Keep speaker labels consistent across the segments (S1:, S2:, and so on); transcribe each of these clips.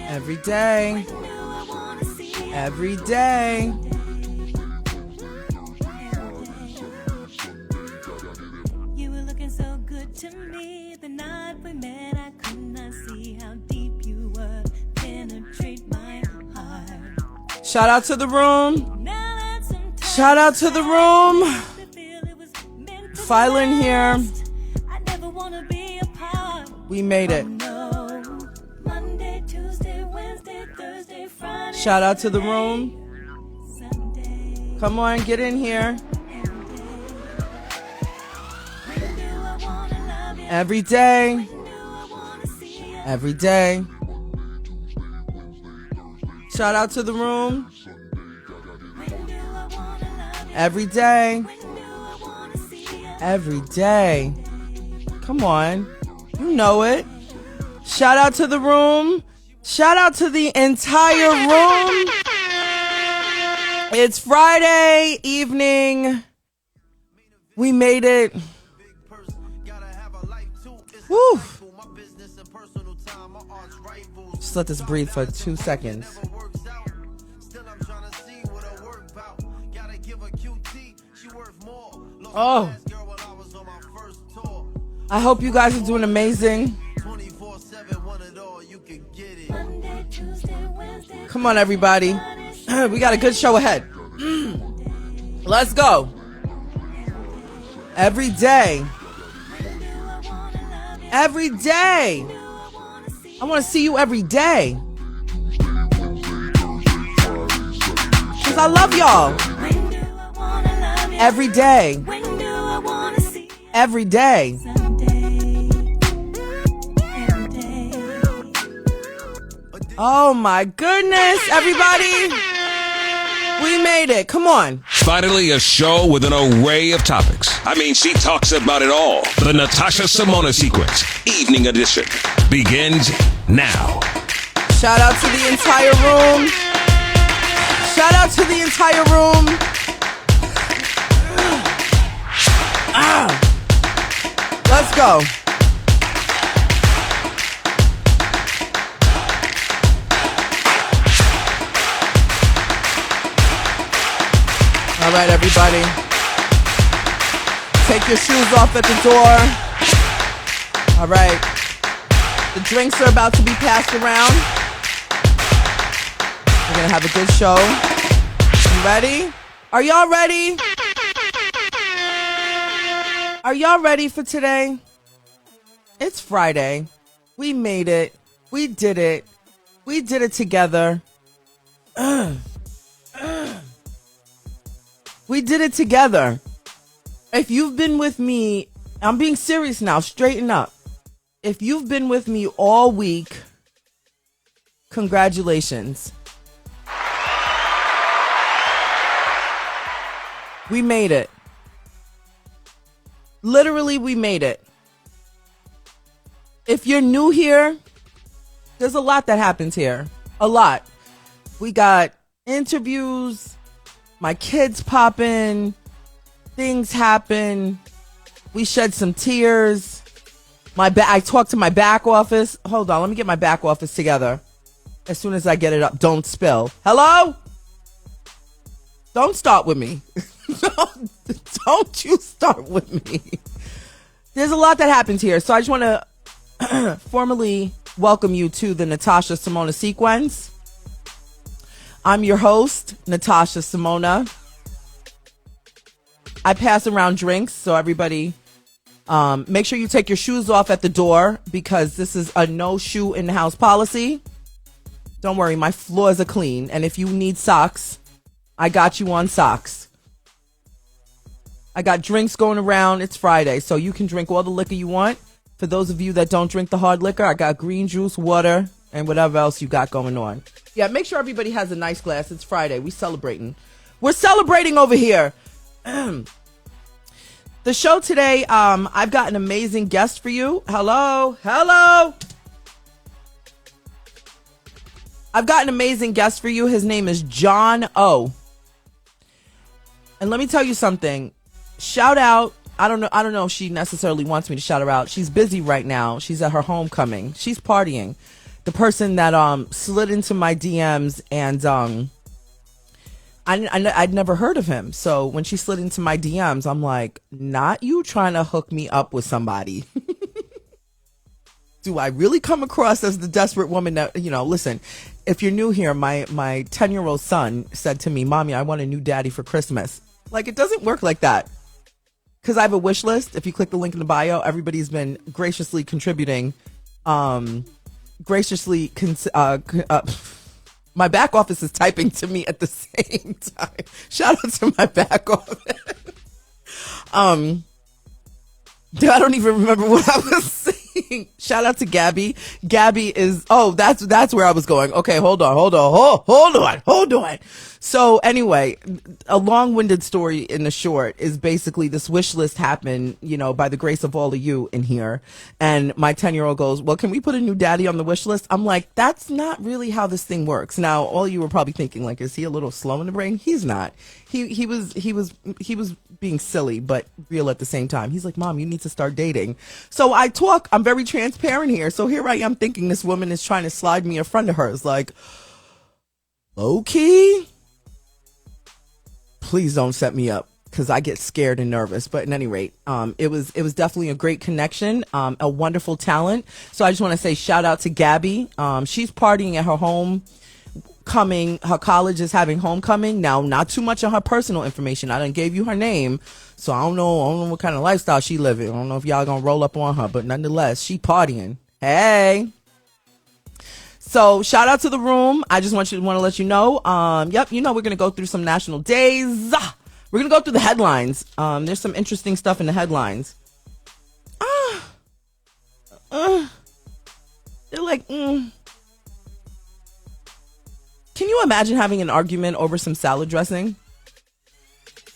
S1: Every day. Every day.
S2: You were looking so good to me the night we met. I could not see how deep you were. Penetrate my heart.
S1: Shout out to the room. Shout out to the room. Phylon here. We made it. Shout out to the room. Come on, get in here. Every day. Every day. Shout out to the room. Every day. Every day. Come on. You know it. Shout out to the room. Shout out to the entire room. It's Friday evening. We made it. Woo. Just let this breathe for 2 seconds. Oh. I hope you guys are doing amazing. Come on, everybody. We got a good show ahead. Let's go. Every day. Every day. I want to see you every day. Because I love y'all. Every day. Every day. Oh my goodness, everybody. We made it. Come on.
S3: Finally, a show with an array of topics. I mean, she talks about it all. The Natasha Simona Sequence, Evening Edition, begins now.
S1: Shout out to the entire room. Shout out to the entire room. Let's go. All right, everybody. Take your shoes off at the door. All right. The drinks are about to be passed around. We're going to have a good show. You ready? Are y'all ready? Are y'all ready for today? It's Friday. We made it. We did it. We did it together. We did it together. If you've been with me, I'm being serious now, straighten up. If you've been with me all week, congratulations. We made it. Literally, we made it. If you're new here, there's a lot that happens here. A lot. We got interviews. My kids pop in. Things happen. We shed some tears. I talked to my back office. Hold on, let me get my back office together. As soon as I get it up, don't spill. Hello? Don't start with me. Don't you start with me. There's a lot that happens here. So I just want to formally welcome you to the Natasha Simona Sequence. I'm your host, Natasha Simona. I pass around drinks, so everybody make sure you take your shoes off at the door because this is a no shoe in the house policy. Don't worry, my floors are clean. And if you need socks, I got you on socks. I got drinks going around. It's Friday, so you can drink all the liquor you want. For those of you that don't drink the hard liquor, I got green juice, water, and whatever else you got going on. Yeah, make sure everybody has a nice glass. It's Friday. We celebrating. We're celebrating over here. The show today, I've got an amazing guest for you. Hello. I've got an amazing guest for you. His name is John O. And let me tell you something. shout out. I don't know if she necessarily wants me to shout her out. She's busy right now. She's at her homecoming. She's partying. The person that slid into my DMs and I'd never heard of him. So when she slid into my DMs, I'm like, not you trying to hook me up with somebody. Do I really come across as the desperate woman that, listen, if you're new here, my 10-year-old son said to me, Mommy, I want a new daddy for Christmas. Like, it doesn't work like that. Because I have a wish list. If you click the link in the bio, everybody's been graciously contributing. My back office is typing to me at the same time. Shout out to my back office. I don't even remember what I was saying. Shout out to Gabby. Gabby is, that's where I was going. Okay, hold on. So anyway, a long-winded story in the short is basically this wish list happened, by the grace of all of you in here. And my 10-year-old goes, well, can we put a new daddy on the wish list? I'm like, that's not really how this thing works. Now, all of you were probably thinking, like, is he a little slow in the brain? He's not. He was being silly, but real at the same time. He's like, Mom, you need to start dating. So I'm very transparent here. So here I am thinking this woman is trying to slide me a friend of hers. Like, low key, please don't set me up, because I get scared and nervous. But at any rate, it was definitely a great connection, a wonderful talent. So I just want to say shout out to Gabby. She's partying at her homecoming. Her college is having homecoming. Now, not too much on her personal information. I done gave you her name, so I don't know what kind of lifestyle she living. I don't know if y'all gonna roll up on her, but nonetheless, she partying. Hey. So shout out to the room. I just want to let you know. We're going to go through some national days. We're going to go through the headlines. There's some interesting stuff in the headlines. They're like, Can you imagine having an argument over some salad dressing?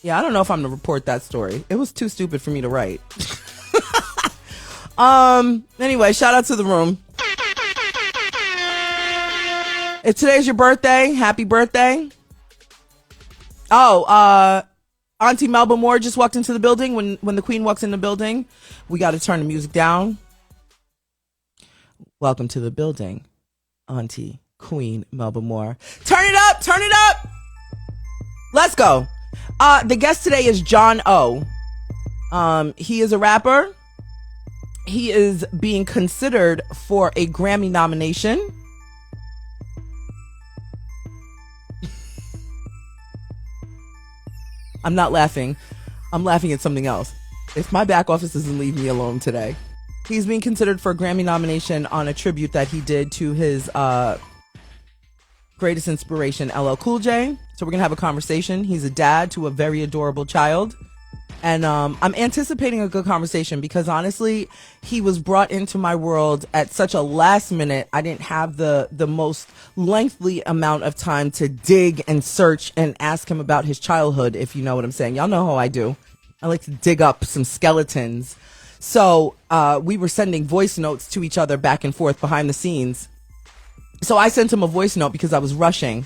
S1: Yeah, I don't know if I'm going to report that story. It was too stupid for me to write. Anyway, shout out to the room. If today's your birthday, happy birthday. Auntie Melba Moore just walked into the building. When the Queen walks in the building, we got to turn the music down. Welcome to the building, Auntie Queen Melba Moore. Turn it up. Let's go. The guest today is John O. He is a rapper. He is being considered for a Grammy nomination. I'm not laughing. I'm laughing at something else. If my back office doesn't leave me alone today. He's being considered for a Grammy nomination on a tribute that he did to his greatest inspiration, LL Cool J. So we're going to have a conversation. He's a dad to a very adorable child. And I'm anticipating a good conversation because honestly, he was brought into my world at such a last minute. I didn't have the most lengthy amount of time to dig and search and ask him about his childhood, if you know what I'm saying. Y'all know how I do. I like to dig up some skeletons. So we were sending voice notes to each other back and forth behind the scenes. So I sent him a voice note because I was rushing.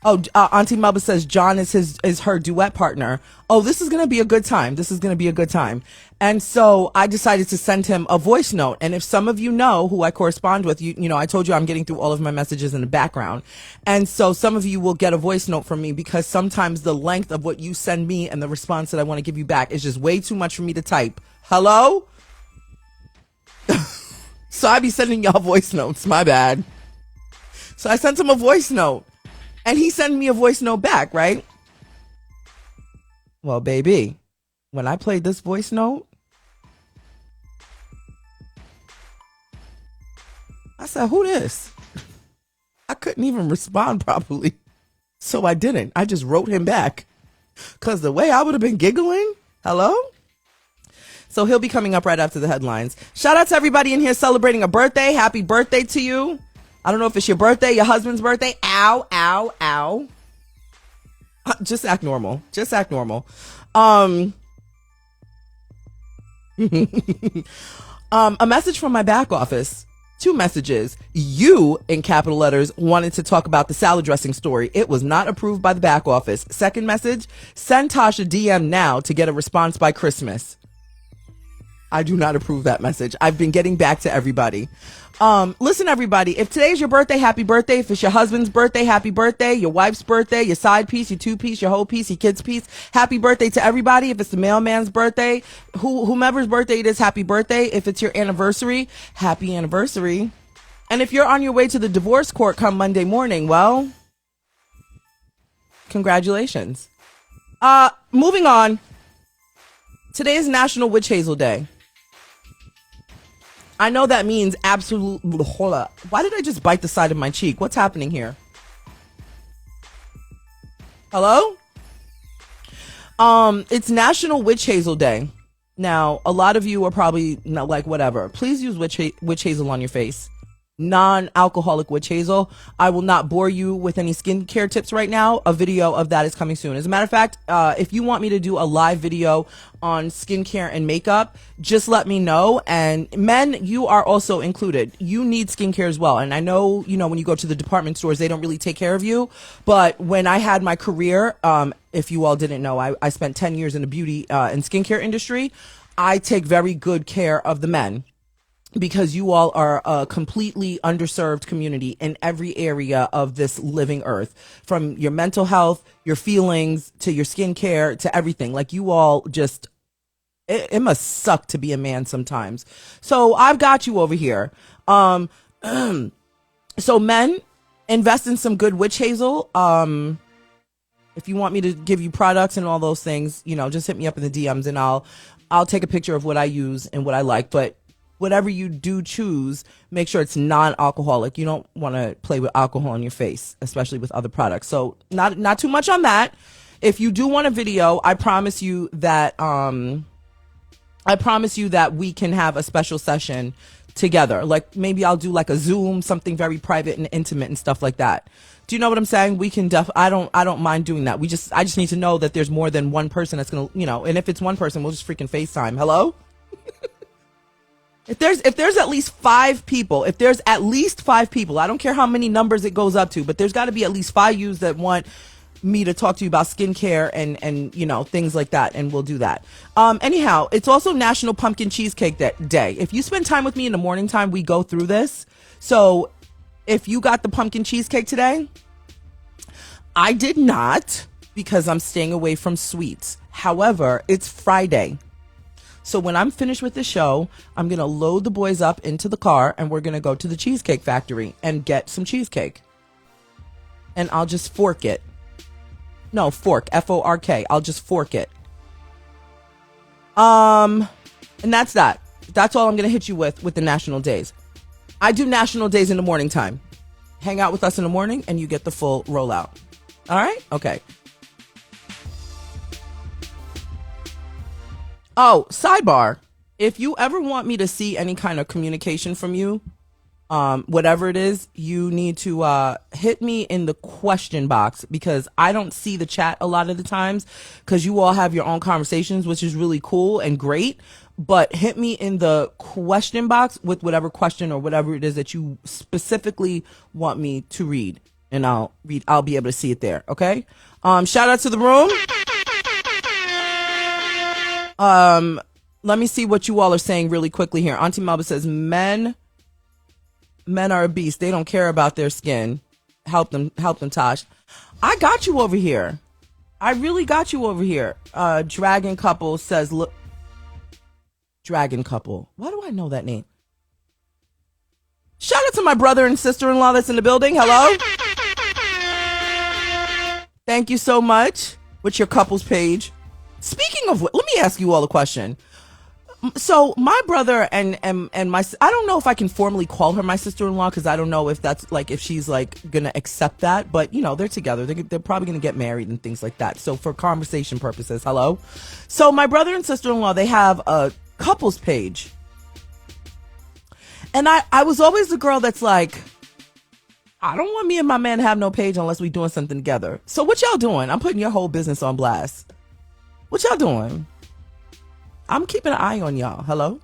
S1: Auntie Melba says John is her duet partner. Oh, this is going to be a good time. And so I decided to send him a voice note. And if some of you know who I correspond with, you know, I told you I'm getting through all of my messages in the background. And so some of you will get a voice note from me because sometimes the length of what you send me and the response that I want to give you back is just way too much for me to type. Hello? So I be sending y'all voice notes. My bad. So I sent him a voice note. And he sent me a voice note back, right? Well, baby, when I played this voice note, I said, who this? I couldn't even respond properly. So I didn't. I just wrote him back. Because the way I would have been giggling, hello? So he'll be coming up right after the headlines. Shout out to everybody in here celebrating a birthday. Happy birthday to you. I don't know if it's your birthday, your husband's birthday. Ow, ow, ow. Just act normal. A message from my back office 2 messages. You, in capital letters, wanted to talk about the salad dressing story. It was not approved by the back office. Second message, send Tasha DM now to get a response by Christmas. I do not approve that message. I've been getting back to everybody. Listen, everybody, if today's your birthday, happy birthday. If it's your husband's birthday, happy birthday. Your wife's birthday, your side piece, your 2-piece, your whole piece, your kid's piece, happy birthday to everybody. If it's the mailman's birthday, whomever's birthday it is, happy birthday. If it's your anniversary, happy anniversary. And if you're on your way to the divorce court come Monday morning, well, congratulations. Moving on. Today is National Witch Hazel Day. I know that means absolute. Hold up. Why did I just bite the side of my cheek? What's happening here? Hello? It's National Witch Hazel Day. Now, a lot of you are probably not like, whatever. Please use witch hazel on your face. Non-alcoholic witch hazel. I will not bore you with any skincare tips right now. A video of that is coming soon. As a matter of fact, if you want me to do a live video on skincare and makeup, just let me know. And men, you are also included. You need skincare as well. And I know, when you go to the department stores, they don't really take care of you. But when I had my career, if you all didn't know, I spent 10 years in the beauty and skincare industry. I take very good care of the men, because you all are a completely underserved community in every area of this living earth, from your mental health, your feelings, to your skincare, to everything. Like, you all just, it must suck to be a man sometimes. So I've got you over here. So men, invest in some good witch hazel. If you want me to give you products and all those things, just hit me up in the DMs and I'll take a picture of what I use and what I like. But whatever you do choose, make sure it's non-alcoholic. You don't want to play with alcohol on your face, especially with other products. So not too much on that. If you do want a video, I promise you that we can have a special session together. Like, maybe I'll do like a Zoom, something very private and intimate and stuff like that. Do you know what I'm saying? We can I don't mind doing that. I just need to know that there's more than one person that's going to, and if it's one person, we'll just freaking FaceTime. Hello? If there's at least 5 people, I don't care how many numbers it goes up to, but there's got to be at least 5 yous that want me to talk to you about skincare and things like that, and we'll do that. Anyhow, it's also National Pumpkin Cheesecake Day. If you spend time with me in the morning time, we go through this. So if you got the pumpkin cheesecake today, I did not, because I'm staying away from sweets. However, it's Friday. So when I'm finished with the show, I'm going to load the boys up into the car and we're going to go to the Cheesecake Factory and get some cheesecake. And I'll just fork it. No, fork, F-O-R-K. I'll just fork it. And that's that. That's all I'm going to hit you with the national days. I do national days in the morning time. Hang out with us in the morning and you get the full rollout. All right? Okay. Oh, sidebar. If you ever want me to see any kind of communication from you, whatever it is, you need to hit me in the question box, because I don't see the chat a lot of the times, because you all have your own conversations, which is really cool and great. But hit me in the question box with whatever question or whatever it is that you specifically want me to read, and I'll be able to see it there. Okay. Shout out to the room. Let me see what you all are saying really quickly here. Auntie Melba says, men are a beast. They don't care about their skin. Help them, Tosh. I got you over here. I really got you over here. Dragon Couple says, look, Dragon Couple. Why do I know that name? Shout out to my brother and sister-in-law that's in the building. Hello. Thank you so much. What's your couples page? Speaking of what, let me ask you all a question. So my brother and my, I don't know if I can formally call her my sister-in-law, because I don't know if that's like, if she's like gonna accept that, but they're together. They're probably gonna get married and things like that. So for conversation purposes, hello. So my brother and sister-in-law, they have a couples page. And I was always the girl that's like, I don't want me and my man to have no page unless we doing something together. So what y'all doing? I'm putting your whole business on blast. What y'all doing? I'm keeping an eye on y'all. Hello?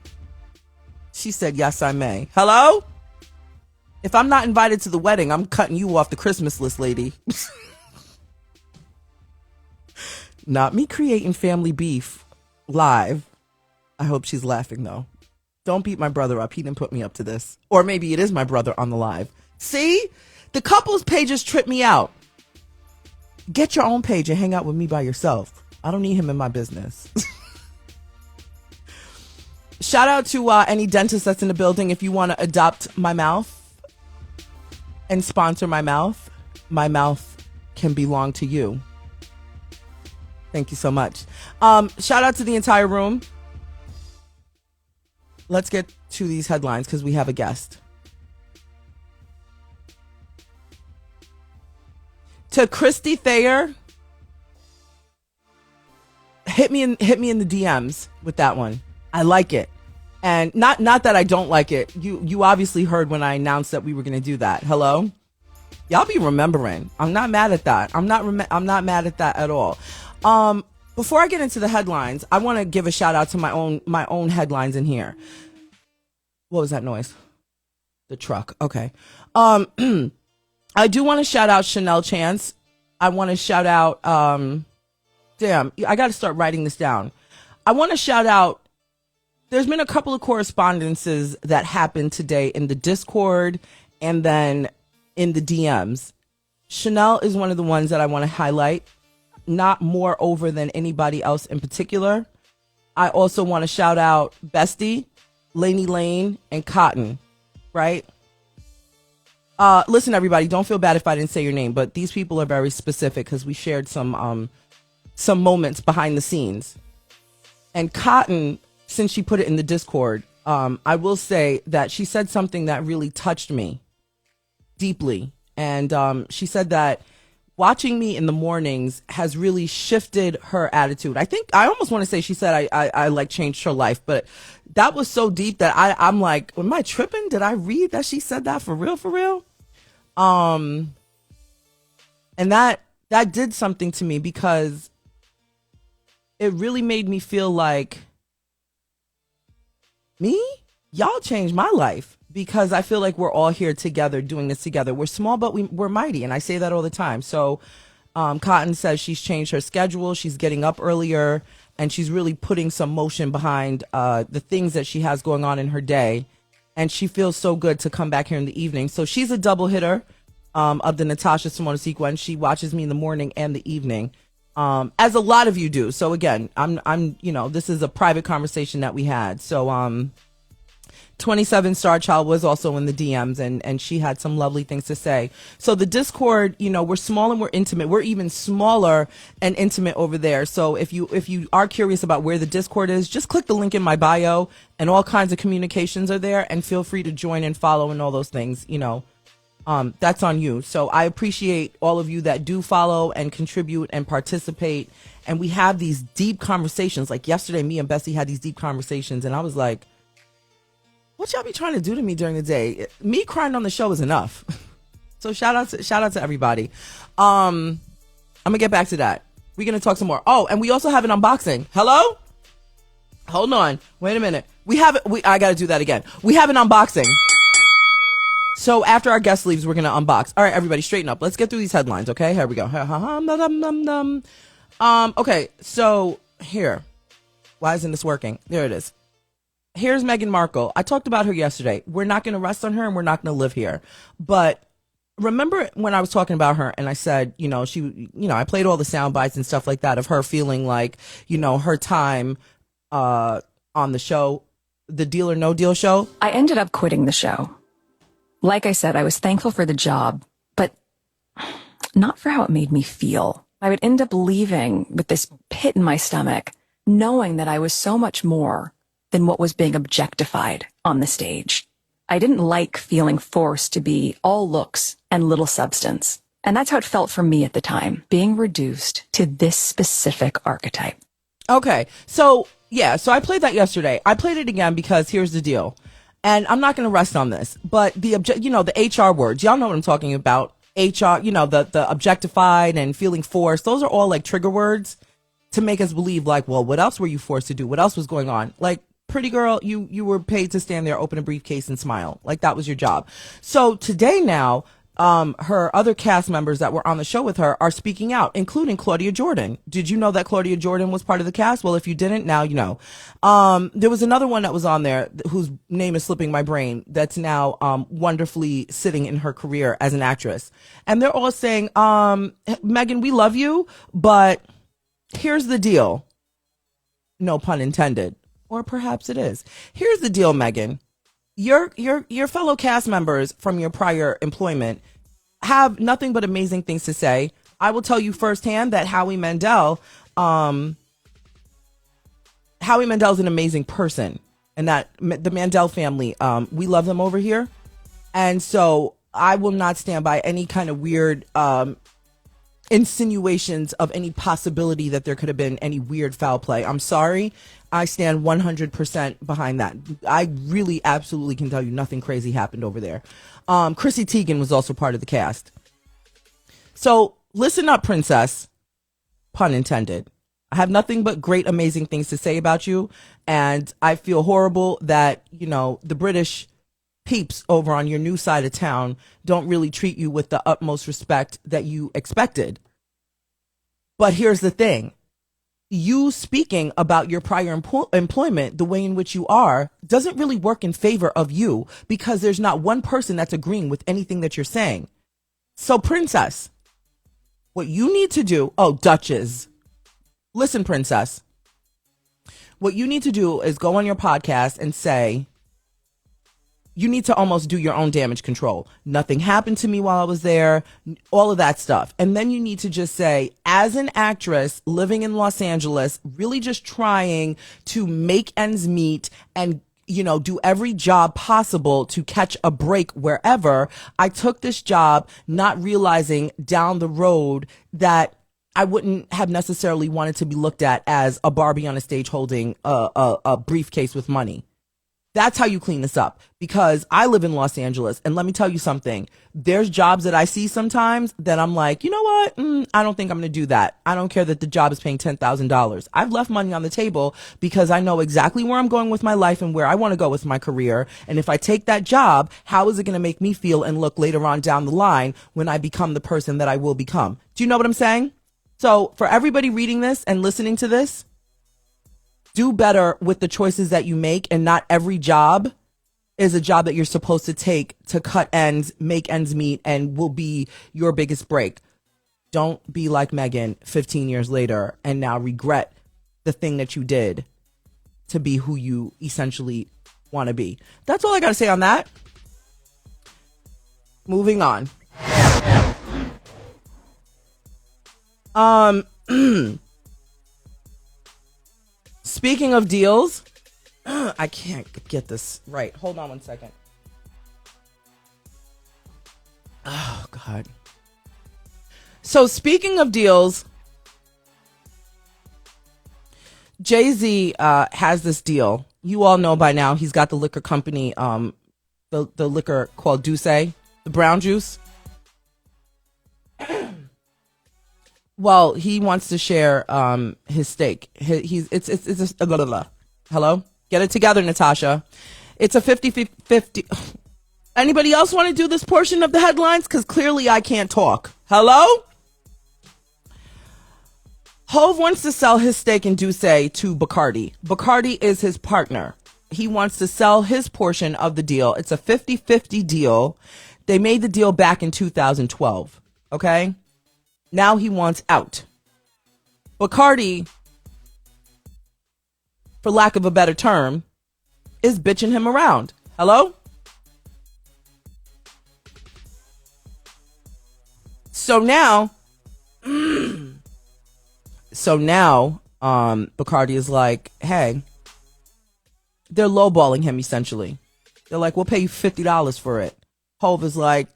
S1: She said, yes, I may. Hello? If I'm not invited to the wedding, I'm cutting you off the Christmas list, lady. Not me creating family beef live. I hope she's laughing, though. Don't beat my brother up. He didn't put me up to this. Or maybe it is my brother on the live. See? The couples pages trip me out. Get your own page and hang out with me by yourself. I don't need him in my business. Shout out to any dentist that's in the building. If you want to adopt my mouth and sponsor my mouth can belong to you. Thank you so much. Shout out to the entire room. Let's get to these headlines because we have a guest. To Christy Thayer, hit me in the DMs with that one. I like it. And not that I don't like it. You obviously heard when I announced that we were going to do that. Hello? Y'all be remembering. I'm not mad at that. I'm not mad at that at all. Before I get into the headlines, I want to give a shout out to my own headlines in here. What was that noise? The truck. Okay. I do want to shout out Chanel Chance. I want to shout out damn, I got to start writing this down. I want to shout out, there's been a couple of correspondences that happened today in the Discord and then in the DMs. Chanel is one of the ones that I want to highlight, not more over than anybody else in particular. I also want to shout out Bestie, Laney Lane, and Cotton, right? Listen, everybody, don't feel bad if I didn't say your name, but these people are very specific because we shared some moments behind the scenes. And Cotton, since she put it in the Discord, I will say that she said something that really touched me deeply. And she said that watching me in the mornings has really shifted her attitude. I almost want to say she said I like changed her life, but that was so deep that I'm like, am I tripping? Did I read that she said that for real? And that did something to me because it really made me feel like, me? Y'all changed my life, because I feel like we're all here together doing this together. We're small, but we're mighty. And I say that all the time. So Cotton says she's changed her schedule. She's getting up earlier and she's really putting some motion behind the things that she has going on in her day. And she feels so good to come back here in the evening. So she's a double hitter of the Natasha Simona sequence. She watches me in the morning and the evening, as a lot of you do. So again, I'm this is a private conversation that we had. So 27 Star Child was also in the DMs and she had some lovely things to say. So the Discord, we're small and we're intimate. We're even smaller and intimate over there. So if you are curious about where the Discord is, just click the link in my bio and all kinds of communications are there, and feel free to join and follow and all those things, that's on you. So I appreciate all of you that do follow and contribute and participate. And we have these deep conversations. Like yesterday, me and Bessie had these deep conversations and I was like, what y'all be trying to do to me during the day? Me crying on the show is enough. So shout out to everybody. I'm gonna get back to that. We're gonna talk some more. Oh, and we also have an unboxing. Hello? Hold on. Wait a minute. I gotta do that again. We have an unboxing. So after our guest leaves, we're gonna unbox. All right, everybody, straighten up. Let's get through these headlines, okay? Here we go. Okay, so here. Why isn't this working? There it is. Here's Meghan Markle. I talked about her yesterday. We're not going to rest on her and we're not going to live here. But remember when I was talking about her and I said, I played all the sound bites and stuff like that of her feeling like, her time on the show, the Deal or No Deal show.
S4: I ended up quitting the show. Like I said, I was thankful for the job, but not for how it made me feel. I would end up leaving with this pit in my stomach, knowing that I was so much more than what was being objectified on the stage. I didn't like feeling forced to be all looks and little substance. And that's how it felt for me at the time, being reduced to this specific archetype.
S1: Okay. So I played that yesterday. I played it again because here's the deal. And I'm not going to rest on this, but the HR words, y'all know what I'm talking about. HR, the objectified and feeling forced. Those are all like trigger words to make us believe like, well, what else were you forced to do? What else was going on? Like, pretty girl, you were paid to stand there, open a briefcase, and smile. Like, that was your job. So today now, her other cast members that were on the show with her are speaking out, including Claudia Jordan. Did you know that Claudia Jordan was part of the cast? Well, if you didn't, now you know. There was another one that was on there whose name is slipping my brain that's now wonderfully sitting in her career as an actress. And they're all saying, Megan, we love you, but here's the deal. No pun intended. Or perhaps it is. Here's the deal, Megan. Your fellow cast members from your prior employment have nothing but amazing things to say. I will tell you firsthand that Howie Mandel is an amazing person, and that the Mandel family, we love them over here. And so I will not stand by any kind of weird insinuations of any possibility that there could have been any weird foul play. I'm sorry. I stand 100% behind that. I really absolutely can tell you nothing crazy happened over there. Chrissy Teigen was also part of the cast. So listen up, princess. Pun intended. I have nothing but great, amazing things to say about you. And I feel horrible that, you know, the British peeps over on your new side of town don't really treat you with the utmost respect that you expected. But here's the thing. You speaking about your prior employment the way in which you are doesn't really work in favor of you, because there's not one person that's agreeing with anything that you're saying. So, princess, what you need to do, Duchess, listen, princess, what you need to do is go on your podcast and say, you need to almost do your own damage control. Nothing happened to me while I was there, all of that stuff. And then you need to just say, as an actress living in Los Angeles, really just trying to make ends meet and, you know, do every job possible to catch a break wherever. I took this job not realizing down the road that I wouldn't have necessarily wanted to be looked at as a Barbie on a stage holding a briefcase with money. That's how you clean this up, because I live in Los Angeles, and let me tell you something. There's jobs that I see sometimes that I'm like, you know what? I don't think I'm going to do that. I don't care that the job is paying $10,000. I've left money on the table because I know exactly where I'm going with my life and where I want to go with my career. And if I take that job, how is it going to make me feel and look later on down the line when I become the person that I will become? Do you know what I'm saying? So for everybody reading this and listening to this, do better with the choices that you make, and not every job is a job that you're supposed to take to cut ends, make ends meet, and will be your biggest break. Don't be like Megan 15 years later and now regret the thing that you did to be who you essentially want to be. That's all I got to say on that. Moving on. Speaking of deals, I can't get this right. Hold on one second. Oh, God. So speaking of deals, Jay-Z has this deal. You all know by now he's got the liquor company, the liquor called Douce, the brown juice. Well, he wants to share his stake. It's blah, blah, blah. Hello? Get it together, Natasha. It's a 50-50. Anybody else want to do this portion of the headlines? Because clearly I can't talk. Hello? Hove wants to sell his stake in Douce to Bacardi. Bacardi is his partner. He wants to sell his portion of the deal. It's a 50-50 deal. They made the deal back in 2012. Okay? Now he wants out. Bacardi, for lack of a better term, is bitching him around. Hello? So now, Bacardi is like, hey, they're lowballing him essentially. They're like, we'll pay you $50 for it. Hove is like,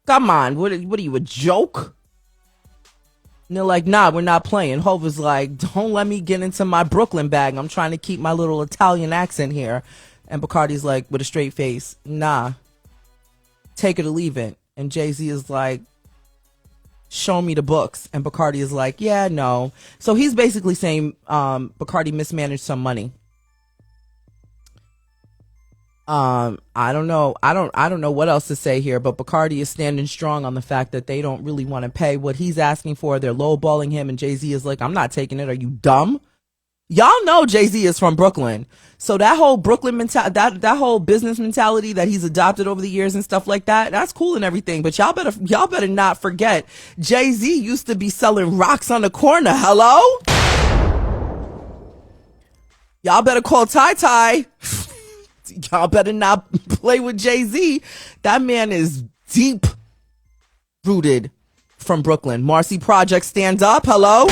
S1: come on, what are you, a joke? And they're like, nah, we're not playing. Hove is like, don't let me get into my Brooklyn bag. I'm trying to keep my little Italian accent here. And Bacardi's like, with a straight face, nah, take it or leave it. And Jay-Z is like, show me the books. And Bacardi is like, yeah, no. So he's basically saying Bacardi mismanaged some money. I don't know. I don't know what else to say here, but Bacardi is standing strong on the fact that they don't really want to pay what he's asking for. They're lowballing him, and Jay-Z is like, I'm not taking it. Are you dumb? Y'all know Jay-Z is from Brooklyn. So that whole Brooklyn mentality, that whole business mentality that he's adopted over the years and stuff like that, that's cool and everything. But y'all better not forget, Jay-Z used to be selling rocks on the corner. Hello? Y'all better call Ty Ty. Y'all better not play with Jay-Z. That man is deep rooted from Brooklyn. Marcy Project, stand up. Hello?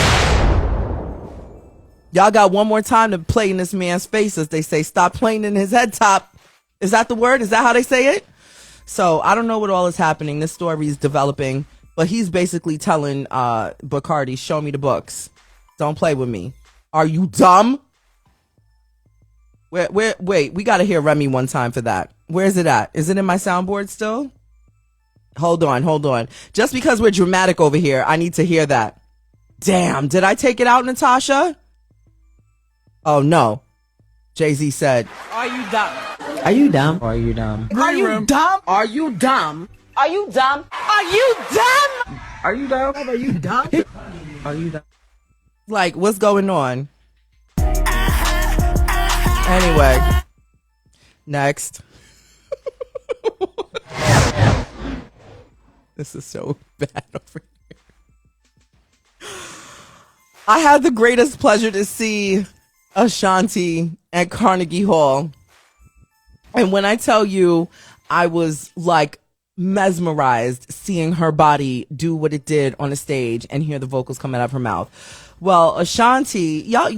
S1: Y'all got one more time to play in this man's face, as they say. Stop playing in his head top. Is that the word? Is that how they say it? So I don't know what all is happening. This story is developing, but he's basically telling Bacardi, show me the books. Don't play with me. Are you dumb? Wait, we got to hear Remy one time for that. Where's it at? Is it in my soundboard still? Hold on. Just because we're dramatic over here, I need to hear that. Damn, did I take it out, Natasha? Oh, no. Jay-Z said,
S5: Are you dumb?
S6: Are you dumb? Are you dumb?
S5: Are you dumb? Are you dumb? Are you dumb? Are you dumb?
S6: Are you dumb? Are you dumb? Are you dumb?
S1: like, what's going on? Anyway, next. This is so bad over here. I had the greatest pleasure to see Ashanti at Carnegie Hall. And when I tell you, I was like mesmerized seeing her body do what it did on the stage and hear the vocals coming out of her mouth. Well, Ashanti, y'all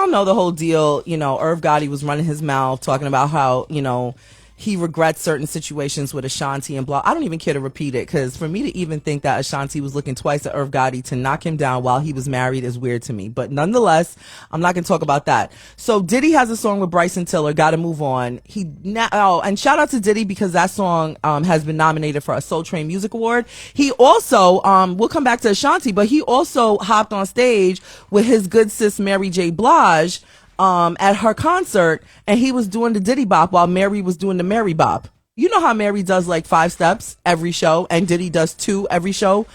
S1: know the whole deal. You know, Irv Gotti was running his mouth talking about how, you know, he regrets certain situations with Ashanti and blah. I don't even care to repeat it, because for me to even think that Ashanti was looking twice at Irv Gotti to knock him down while he was married is weird to me. But nonetheless, I'm not going to talk about that. So Diddy has a song with Bryson Tiller, Gotta Move On. And shout out to Diddy, because that song has been nominated for a Soul Train Music Award. He also, we'll come back to Ashanti, but he also hopped on stage with his good sis Mary J. Blige at her concert, and he was doing the Diddy Bop while Mary was doing the Mary Bop. You know how Mary does like 5 steps every show and Diddy does 2 every show?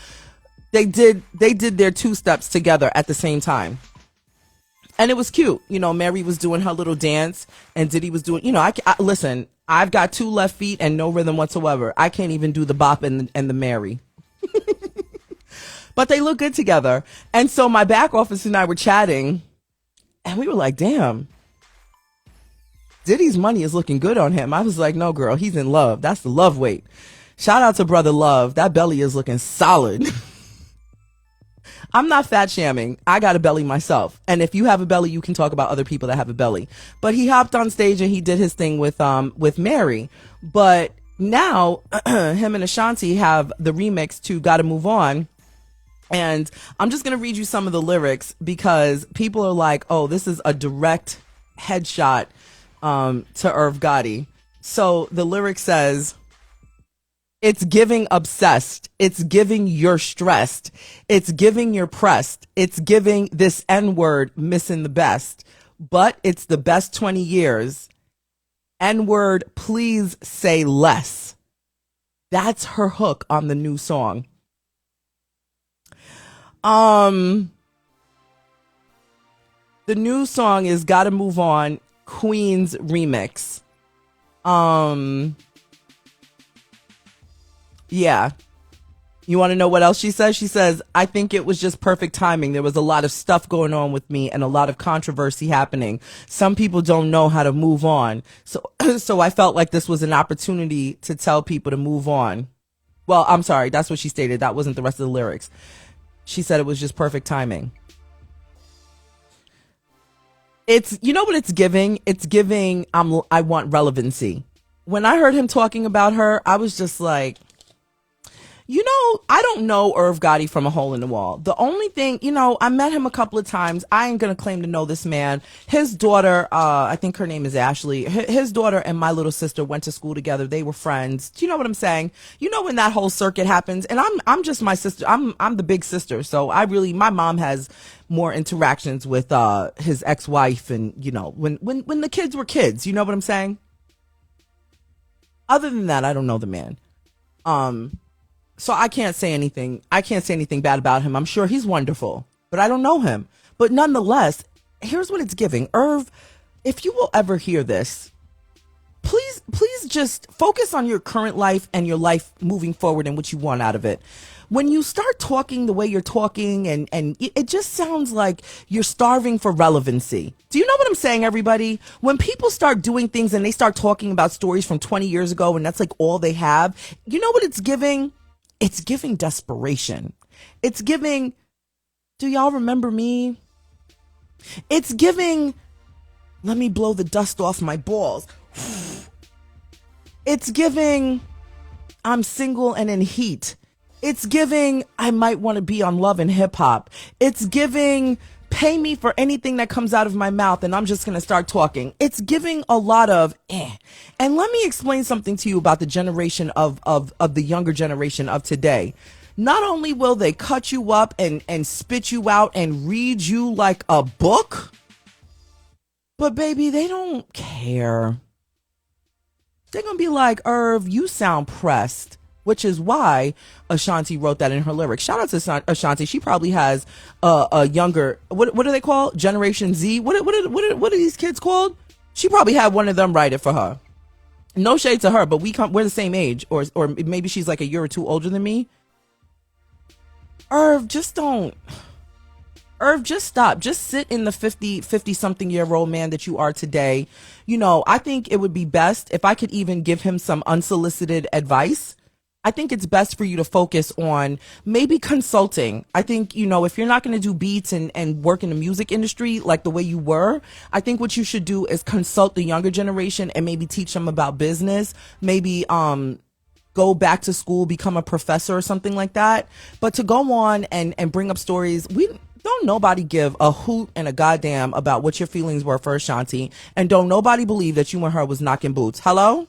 S1: They did their 2 steps together at the same time. And it was cute. You know, Mary was doing her little dance and Diddy was doing, you know, listen, I've got 2 left feet and no rhythm whatsoever. I can't even do the bop and the Mary. But they look good together. And so my back office and I were chatting, and we were like, damn, Diddy's money is looking good on him. I was like, no, girl, he's in love. That's the love weight. Shout out to Brother Love. That belly is looking solid. I'm not fat shaming. I got a belly myself. And if you have a belly, you can talk about other people that have a belly. But he hopped on stage and he did his thing with Mary. But now him and Ashanti have the remix to Gotta Move On. And I'm just going to read you some of the lyrics, because people are like, oh, this is a direct headshot to Irv Gotti. So the lyric says, it's giving obsessed. It's giving you're stressed. It's giving you're pressed. It's giving this N-word missing the best. But it's the best 20 years. N-word, please say less. That's her hook on the new song. The new song is Gotta Move On, Queen's remix. Yeah. You want to know what else she says? She says, I think it was just perfect timing. There was a lot of stuff going on with me and a lot of controversy happening. Some people don't know how to move on. So I felt like this was an opportunity to tell people to move on. Well, I'm sorry. That's what she stated. That wasn't the rest of the lyrics. She said it was just perfect timing. It's, you know what it's giving? It's giving, I want relevancy. When I heard him talking about her, I was just like, You know, I don't know Irv Gotti from a hole in the wall. The only thing, you know, I met him a couple of times. I ain't going to claim to know this man. His daughter, I think her name is Ashley. His daughter and my little sister went to school together. They were friends. Do you know what I'm saying? You know, when that whole circuit happens, and I'm just my sister. I'm the big sister. So my mom has more interactions with, his ex-wife and, you know, when the kids were kids, you know what I'm saying? Other than that, I don't know the man. So I can't say anything. I can't say anything bad about him. I'm sure he's wonderful, but I don't know him. But nonetheless, here's what it's giving. Irv, if you will ever hear this, please just focus on your current life and your life moving forward and what you want out of it. When you start talking the way you're talking and it just sounds like you're starving for relevancy. Do you know what I'm saying, everybody? When people start doing things and they start talking about stories from 20 years ago and that's like all they have, you know what it's giving? It's giving desperation. It's giving, do y'all remember me? It's giving, let me blow the dust off my balls. It's giving, I'm single and in heat. It's giving, I might want to be on Love and Hip Hop. It's giving, pay me for anything that comes out of my mouth and I'm just going to start talking. It's giving a lot of And let me explain something to you about the generation of the younger generation of today. Not only will they cut you up and spit you out and read you like a book, but baby, they don't care. They're going to be like, Irv, you sound pressed. Which is why Ashanti wrote that in her lyrics. Shout out to Ashanti. She probably has a younger, what do they call? Generation Z? What are these kids called? She probably had one of them write it for her. No shade to her, but we're the same age, or maybe she's like a year or two older than me. Irv, just stop. Just sit in the 50 something year old man that you are today. You know, I think it would be best if I could even give him some unsolicited advice. I think it's best for you to focus on maybe consulting. I think, you know, if you're not going to do beats and work in the music industry like the way you were, I think what you should do is consult the younger generation and maybe teach them about business. Maybe, go back to school, become a professor or something like that. But to go on and bring up stories, don't nobody give a hoot and a goddamn about what your feelings were for Ashanti. And don't nobody believe that you and her was knocking boots. Hello?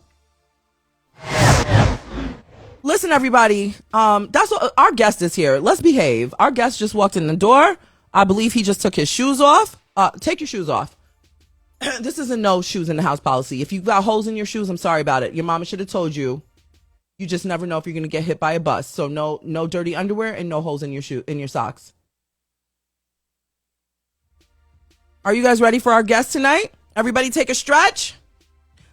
S1: Listen, everybody, that's what our guest is here. Let's behave. Our guest just walked in the door. I believe he just took his shoes off. Take your shoes off. This is a no shoes in the house policy. If you've got holes in your shoes, I'm sorry about it. Your mama should have told you. You just never know if you're going to get hit by a bus. So no dirty underwear and no holes in your socks. Are you guys ready for our guest tonight? Everybody take a stretch.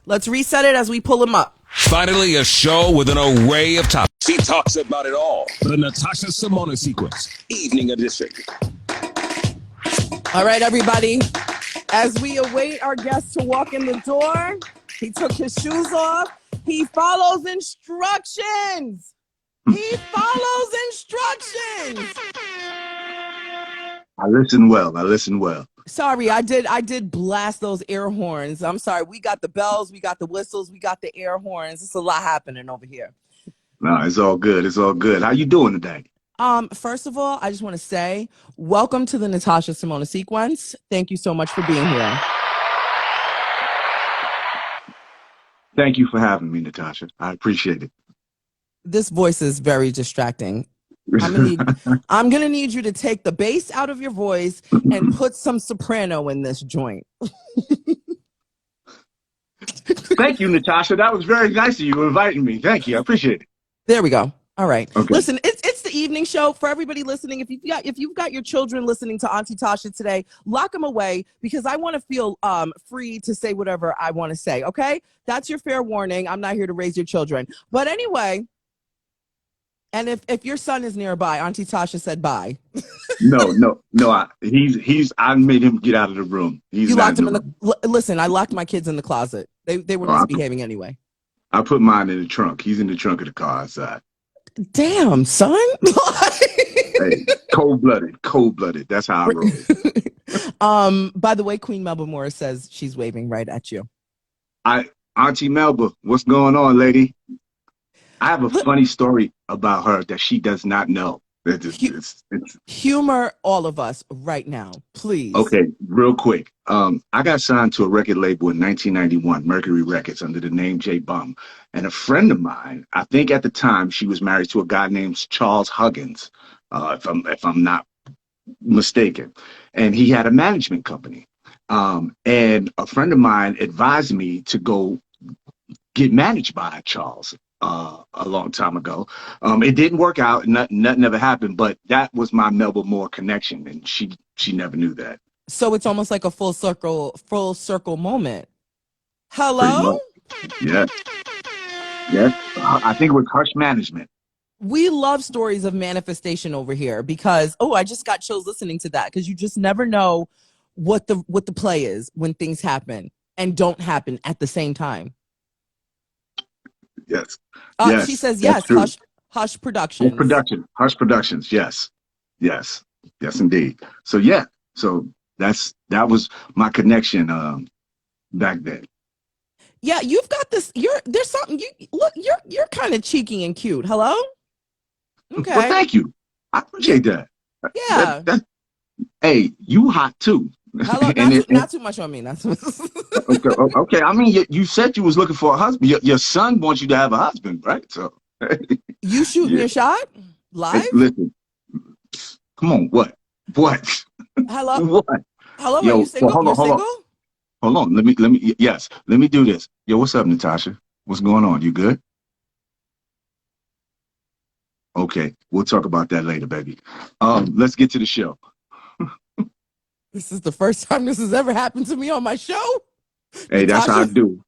S1: Let's reset it as we pull him up.
S3: Finally, a show with an array of topics. She talks about it all. The Natasha Simona Sequence, Evening Edition.
S1: All right, everybody. As we await our guest to walk in the door, he took his shoes off. He follows instructions. He follows instructions.
S7: I listen well.
S1: Sorry, I did blast those air horns. I'm sorry. We got the bells, we got the whistles, we got the air horns. It's a lot happening over here.
S7: No, it's all good. It's all good. How you doing today?
S1: First of all, I just want to say welcome to the Natasha Simona Sequence. Thank you so much for being here.
S7: Thank you for having me, Natasha. I appreciate it.
S1: This voice is very distracting. I'm gonna need you to take the bass out of your voice and put some soprano in this joint.
S7: Thank you, Natasha. That was very nice of you inviting me. Thank you. I appreciate it.
S1: There we go. All right.
S7: Okay.
S1: Listen, it's the evening show for everybody listening. If you've got your children listening to Auntie Tasha today, lock them away because I want to feel free to say whatever I want to say. Okay, that's your fair warning. I'm not here to raise your children, but anyway. And if your son is nearby, Auntie Tasha said bye.
S7: No. I made him get out of the room.
S1: You locked him in the. Listen, I locked my kids in the closet. They were misbehaving anyway.
S7: I put mine in the trunk. He's in the trunk of the car outside.
S1: Damn, son.
S7: Hey, cold-blooded. That's how I roll.
S1: By the way, Queen Melba Morris says she's waving right at you.
S7: Auntie Melba, what's going on, lady? I have a funny story about her that she does not know. It's
S1: Humor all of us right now, please.
S7: okay, real quick. I got signed to a record label in 1991, Mercury Records, under the name J Bum. And a friend of mine, I think at the time she was married to a guy named Charles Huggins, if I'm not mistaken. And he had a management company. And a friend of mine advised me to go get managed by Charles a long time ago. It didn't work out. Nothing ever happened, but that was my Melba Moore connection, and she never knew that.
S1: So it's almost like a full circle moment.
S7: Pretty
S1: Hello?
S7: much. Yes. Yes. I think it was Hush Management.
S1: We love stories of manifestation over here because I just got chills listening to that because you just never know what the play is when things happen and don't happen at the same time.
S7: Yes. Yes.
S1: She says
S7: that's
S1: yes.
S7: true.
S1: Hush Productions.
S7: Hush Productions. Yes. Yes. Yes, indeed. So yeah. So that was my connection back then.
S1: Yeah, you've got this. There's something. You're kind of cheeky and cute. Hello. Okay.
S7: Well, thank you. I appreciate that.
S1: Yeah.
S7: Hey, you hot too.
S1: Hello. Not too much on me. Not too much.
S7: Okay. I mean, you said you was looking for a husband. Your son wants you to have a husband, right? So
S1: you shooting your shot live?
S7: Hey, listen, come on. What?
S1: Hello.
S7: What?
S1: Hello.
S7: Yo,
S1: Are you single?
S7: hold on. Hold on. Let me do this. Yo, what's up, Natasha? What's going on? You good? Okay, we'll talk about that later, baby. Let's get to the show.
S1: This is the first time this has ever happened to me on my show.
S7: Hey, that's how I do.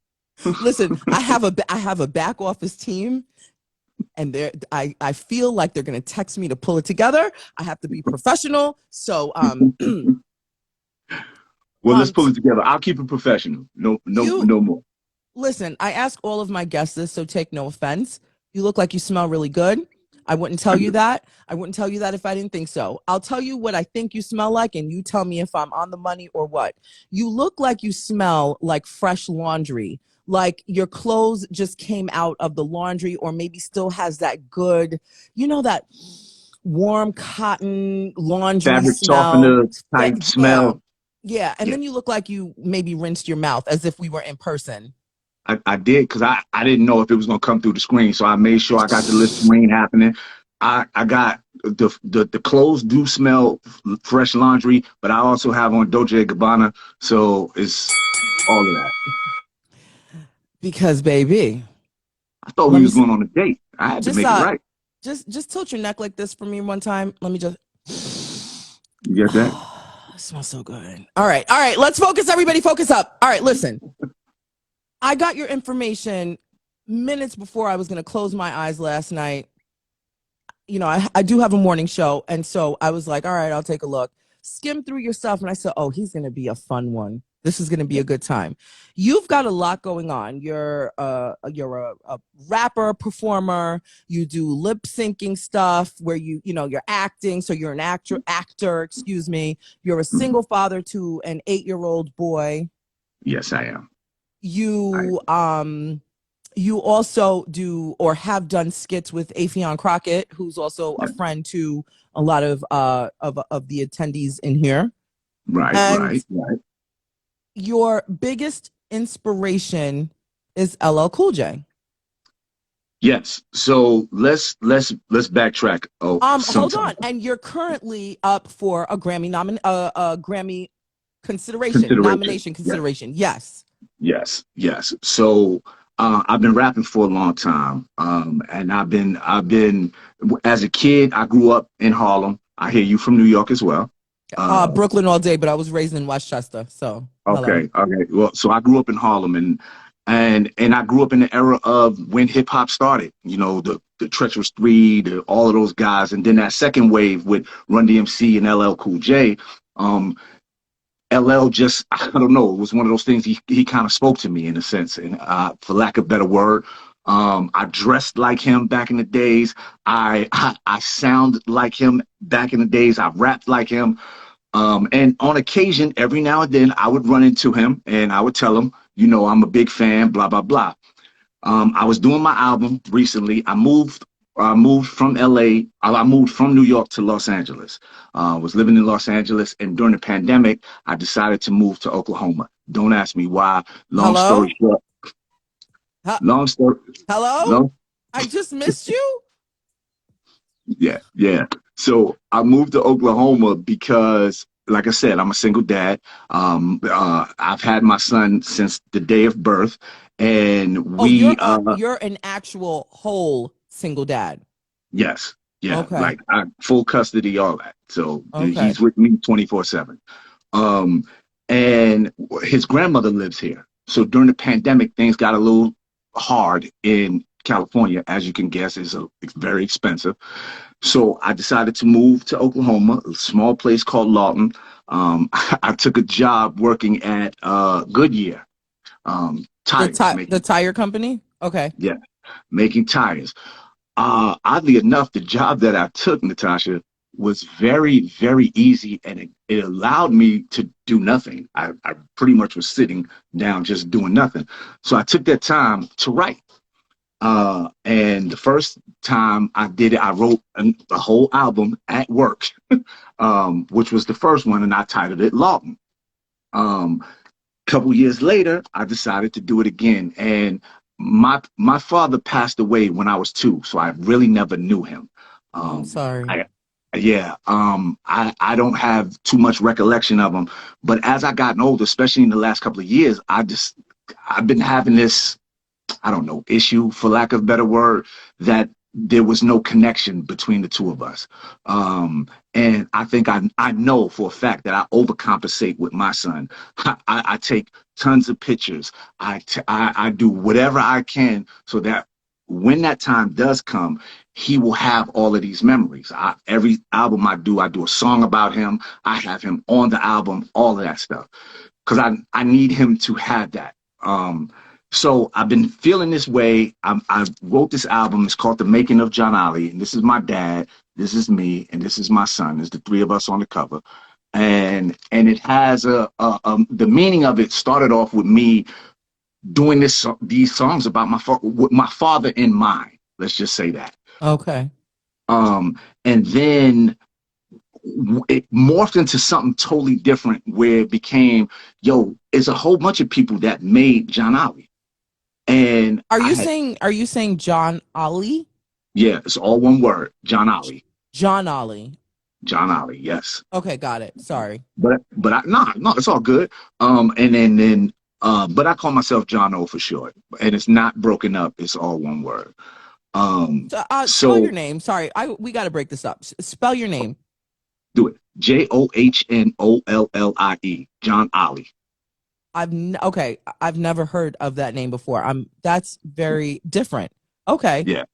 S1: Listen, I have a back office team, and I feel like they're gonna text me to pull it together. I have to be professional. So
S7: well, let's pull it together. I'll keep it professional. No more.
S1: Listen, I ask all of my guests this, so take no offense. You look like you smell really good. I wouldn't tell you that. I wouldn't tell you that if I didn't think so. I'll tell you what I think you smell like, and you tell me if I'm on the money or what. You look like you smell like fresh laundry, like your clothes just came out of the laundry, or maybe still has that good, that warm cotton laundry
S7: fabric
S1: smell.
S7: Softener type smell.
S1: Yeah. And then you look like you maybe rinsed your mouth as if we were in person.
S7: I did because I didn't know if it was gonna come through the screen, so I made sure I got the Listerine happening. I got the clothes do smell fresh laundry, but I also have on Dolce & Gabbana, so it's all of that.
S1: Because baby,
S7: I thought we was going on a date. I had to make it right.
S1: Just tilt your neck like this for me one time. Let me just.
S7: You get that?
S1: It smells so good. All right. Let's focus. Everybody, focus up. All right. Listen. I got your information minutes before I was going to close my eyes last night. I do have a morning show. And so I was like, all right, I'll take a look. Skim through your stuff. And I said, oh, he's going to be a fun one. This is going to be a good time. You've got a lot going on. You're a rapper, performer. You do lip syncing stuff where you're acting. So you're an actor, excuse me. You're a single father to an 8-year-old boy.
S7: Yes, I am.
S1: You also do or have done skits with Affion Crockett, who's also a friend to a lot of the attendees in here.
S7: Right.
S1: Your biggest inspiration is LL Cool J.
S7: Yes. So let's backtrack.
S1: Hold on. And you're currently up for a Grammy Grammy nomination consideration. Yes.
S7: Yes. So I've been rapping for a long time, and I've been as a kid. I grew up in Harlem. I hear you from New York as well.
S1: Brooklyn all day, but I was raised in Westchester. So
S7: okay. Well, so I grew up in Harlem, and I grew up in the era of when hip hop started. The Treacherous Three, all of those guys, and then that second wave with Run DMC and LL Cool J. LL just, I don't know, it was one of those things he kind of spoke to me in a sense, and for lack of a better word, I dressed like him back in the days. I sound like him back in the days. I rapped like him. And on occasion, every now and then, I would run into him and I would tell him, I'm a big fan, blah, blah, blah. I was doing my album recently. I moved from LA. I moved from New York to Los Angeles. Was living in Los Angeles, and during the pandemic, I decided to move to Oklahoma. Don't ask me why. Long
S1: Hello?
S7: story short.
S1: Huh?
S7: Long story.
S1: Hello?
S7: Long.
S1: I just missed you?
S7: Yeah, yeah. So I moved to Oklahoma because, like I said, I'm a single dad. I've had my son since the day of birth, and
S1: Oh,
S7: we.
S1: you're an actual whole single dad.
S7: Yes, yeah,
S1: Okay.
S7: like full custody, all that. So
S1: Okay.
S7: he's with me 24/7. Um, and his grandmother lives here. So during the pandemic, things got a little hard in California, as you can guess. It's very expensive. So I decided to move to Oklahoma, a small place called Lawton. I took a job working at Goodyear, tires,
S1: The
S7: making,
S1: tire company? Okay.
S7: yeah, making tires. Oddly enough, the job that I took, Natasha, was very, very easy, and it allowed me to do nothing. I pretty much was sitting down just doing nothing. So I took that time to write. And the first time I did it, I wrote a whole album at work, which was the first one, and I titled it Lawton. Um, Couple years later, I decided to do it again, and my father passed away when I was 2, so I really never knew him.
S1: I'm sorry.
S7: I Yeah, I don't have too much recollection of him, but as I gotten older, especially in the last couple of years, I've been having this, I don't know, issue, for lack of a better word, that there was no connection between the two of us. And I think I know for a fact that I overcompensate with my son. I take tons of pictures. I do whatever I can so that when that time does come, he will have all of these memories. Every album I do a song about him. I have him on the album, all of that stuff, because I need him to have that. So I've been feeling this way. I wrote this album. It's called The Making of John Ollie. And this is my dad, this is me, and this is my son. It's the three of us on the cover. And it has the meaning of it started off with me doing these songs about with my father in mind. Let's just say that.
S1: Okay.
S7: And then it morphed into something totally different where it became, it's a whole bunch of people that made John Ollie. And
S1: are you saying John Ollie?
S7: Yeah, it's all one word, John Ollie.
S1: John Ollie.
S7: John Ollie, yes.
S1: Okay, got it. Sorry.
S7: But no, it's all good. And then but I call myself John O for short, and it's not broken up. It's all one word.
S1: Spell your name. Sorry, we got to break this up. Spell your name.
S7: Do it. JOHNOLLIE. John Ollie.
S1: I've never heard of that name before. That's very different. Okay.
S7: Yeah.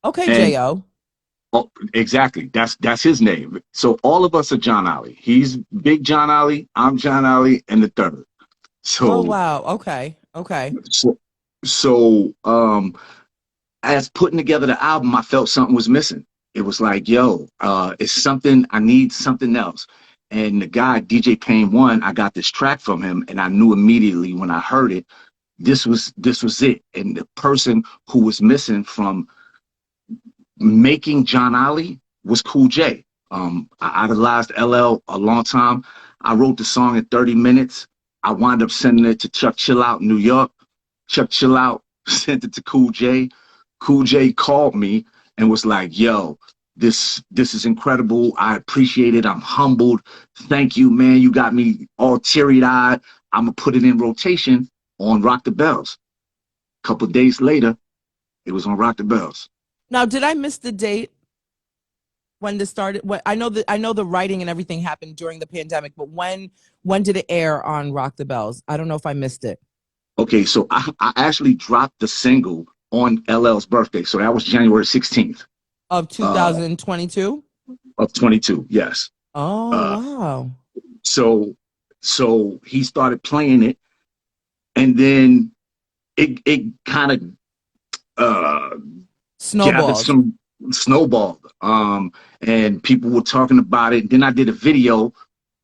S1: Okay, J.O.
S7: Oh, exactly. That's his name. So all of us are John Ollie. He's Big John Ollie. I'm John Ollie, and the third. So.
S1: Oh wow. Okay.
S7: So as putting together the album, I felt something was missing. It was like, it's something, I need something else. And the guy, DJ Payne One, I got this track from him, and I knew immediately when I heard it, this was it. And the person who was missing from making John Ollie was Cool J. I idolized LL a long time. I wrote the song in 30 minutes. I wound up sending it to Chuck Chillout in New York. Chuck Chillout sent it to Cool J. Cool J called me and was like, this is incredible. I appreciate it. I'm humbled. Thank you, man. You got me all teary-eyed. I'm going to put it in rotation on Rock the Bells. A couple of days later, it was on Rock the Bells.
S1: Now, did I miss the date when this started? I know the writing and everything happened during the pandemic, but when did it air on Rock the Bells? I don't know if I missed it.
S7: Okay, so I actually dropped the single on LL's birthday. So that was January 16th.
S1: Of 2022?
S7: Of 22, yes.
S1: Oh, wow.
S7: So he started playing it, and then it kind of snowballed. And people were talking about it. Then I did a video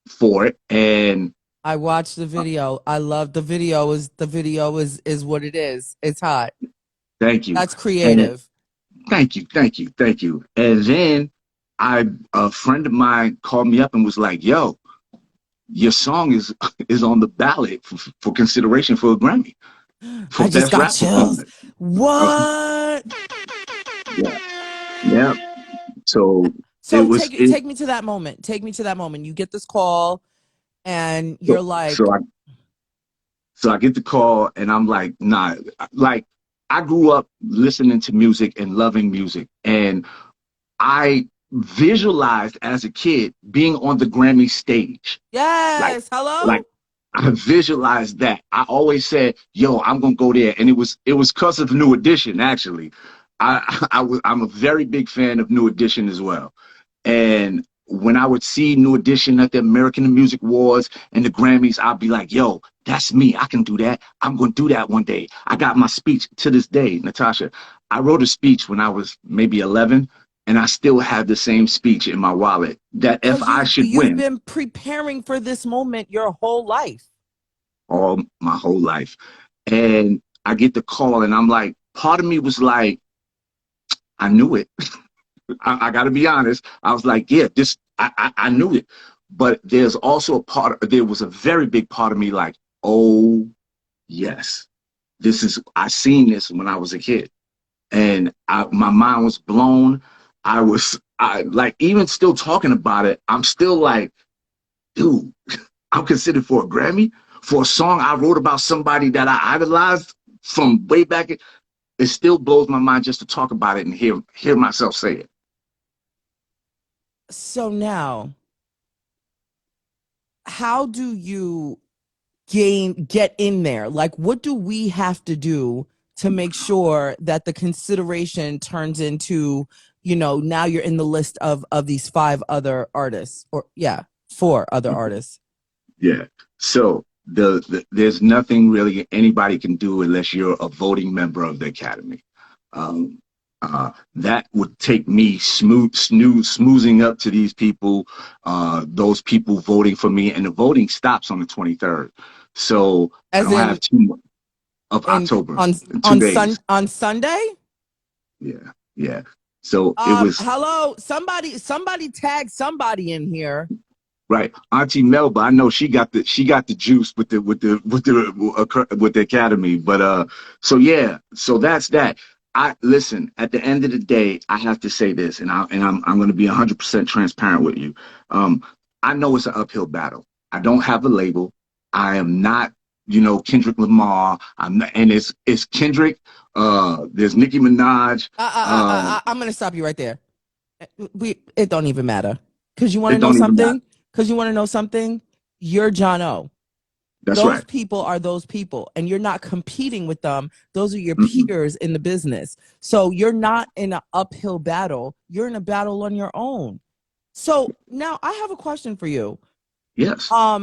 S7: for it, and
S1: I watched the video. I love the video. The video is what it is. It's hot.
S7: Thank you.
S1: That's
S7: And
S1: creative.
S7: thank you, thank you, thank you. And then a friend of mine called me up and was like, "Yo, your song is on the ballot for consideration for a Grammy for
S1: I just
S7: best
S1: got
S7: rap
S1: chills.
S7: performance."
S1: What?
S7: Yeah, yeah. So it
S1: So
S7: was it.
S1: take me to that moment. Take me to that moment. You get this call and you're
S7: So
S1: like,
S7: so I so I get the call and I'm like, nah. Like I grew up listening to music and loving music, and I visualized as a kid being on the Grammy stage. Like,
S1: yes, hello?
S7: like I visualized that. I always said, "Yo, I'm gonna go there," and it was because of New Edition. Actually, I'm a very big fan of New Edition as well. And when I would see New Edition at the American Music Awards and the Grammys, I'd be like, "Yo, that's me. I can do that. I'm gonna do that one day." I got my speech to this day, Natasha. I wrote a speech when I was maybe 11, and I still have the same speech in my wallet. That if
S1: Because
S7: I should
S1: you've
S7: win,
S1: been preparing for this moment your whole life.
S7: all my whole life. And I get the call, and I'm like, part of me was like, I knew it. I got to be honest. I was like, yeah, I knew it. But there's also there was a very big part of me like, oh, yes, I seen this when I was a kid. And my mind was blown. Like, even still talking about it, I'm still like, dude, I'm considered for a Grammy for a song I wrote about somebody that I idolized from way back. It still blows my mind just to talk about it and hear myself say it.
S1: So now, how do you get in there? Like, what do we have to do to make sure that the consideration turns into, now you're in the list of these 5 other artists, or yeah, 4 other artists?
S7: Yeah. So there's nothing really anybody can do unless you're a voting member of the Academy. Um, that would take me smoozing up to these people, those people voting for me, and the voting stops on the 23rd. So I
S1: As
S7: don't
S1: in,
S7: have too much of
S1: in
S7: October,
S1: on
S7: in 2 days.
S1: on Sunday?
S7: Yeah, yeah. So it was
S1: Hello, somebody tag somebody in here.
S7: right. Auntie Melba, I know she got the juice with the Academy. But so yeah, so that's that. I listen, at the end of the day, I have to say this, and I'm going to be 100% transparent with you. I know it's an uphill battle. I don't have a label. I am not, Kendrick Lamar. I'm not, and it's Kendrick. There's Nicki Minaj.
S1: I'm gonna stop you right there. It don't even matter, because you want to
S7: It
S1: know
S7: don't even matter.
S1: something. Because you want to know something. You're John O.
S7: That's
S1: Those
S7: right.
S1: people are those people, and you're not competing with them. Those are your
S7: Mm-mm.
S1: peers in the business. So you're not in an uphill battle. You're in a battle on your own. So now I have a question for you.
S7: Yes.
S1: Are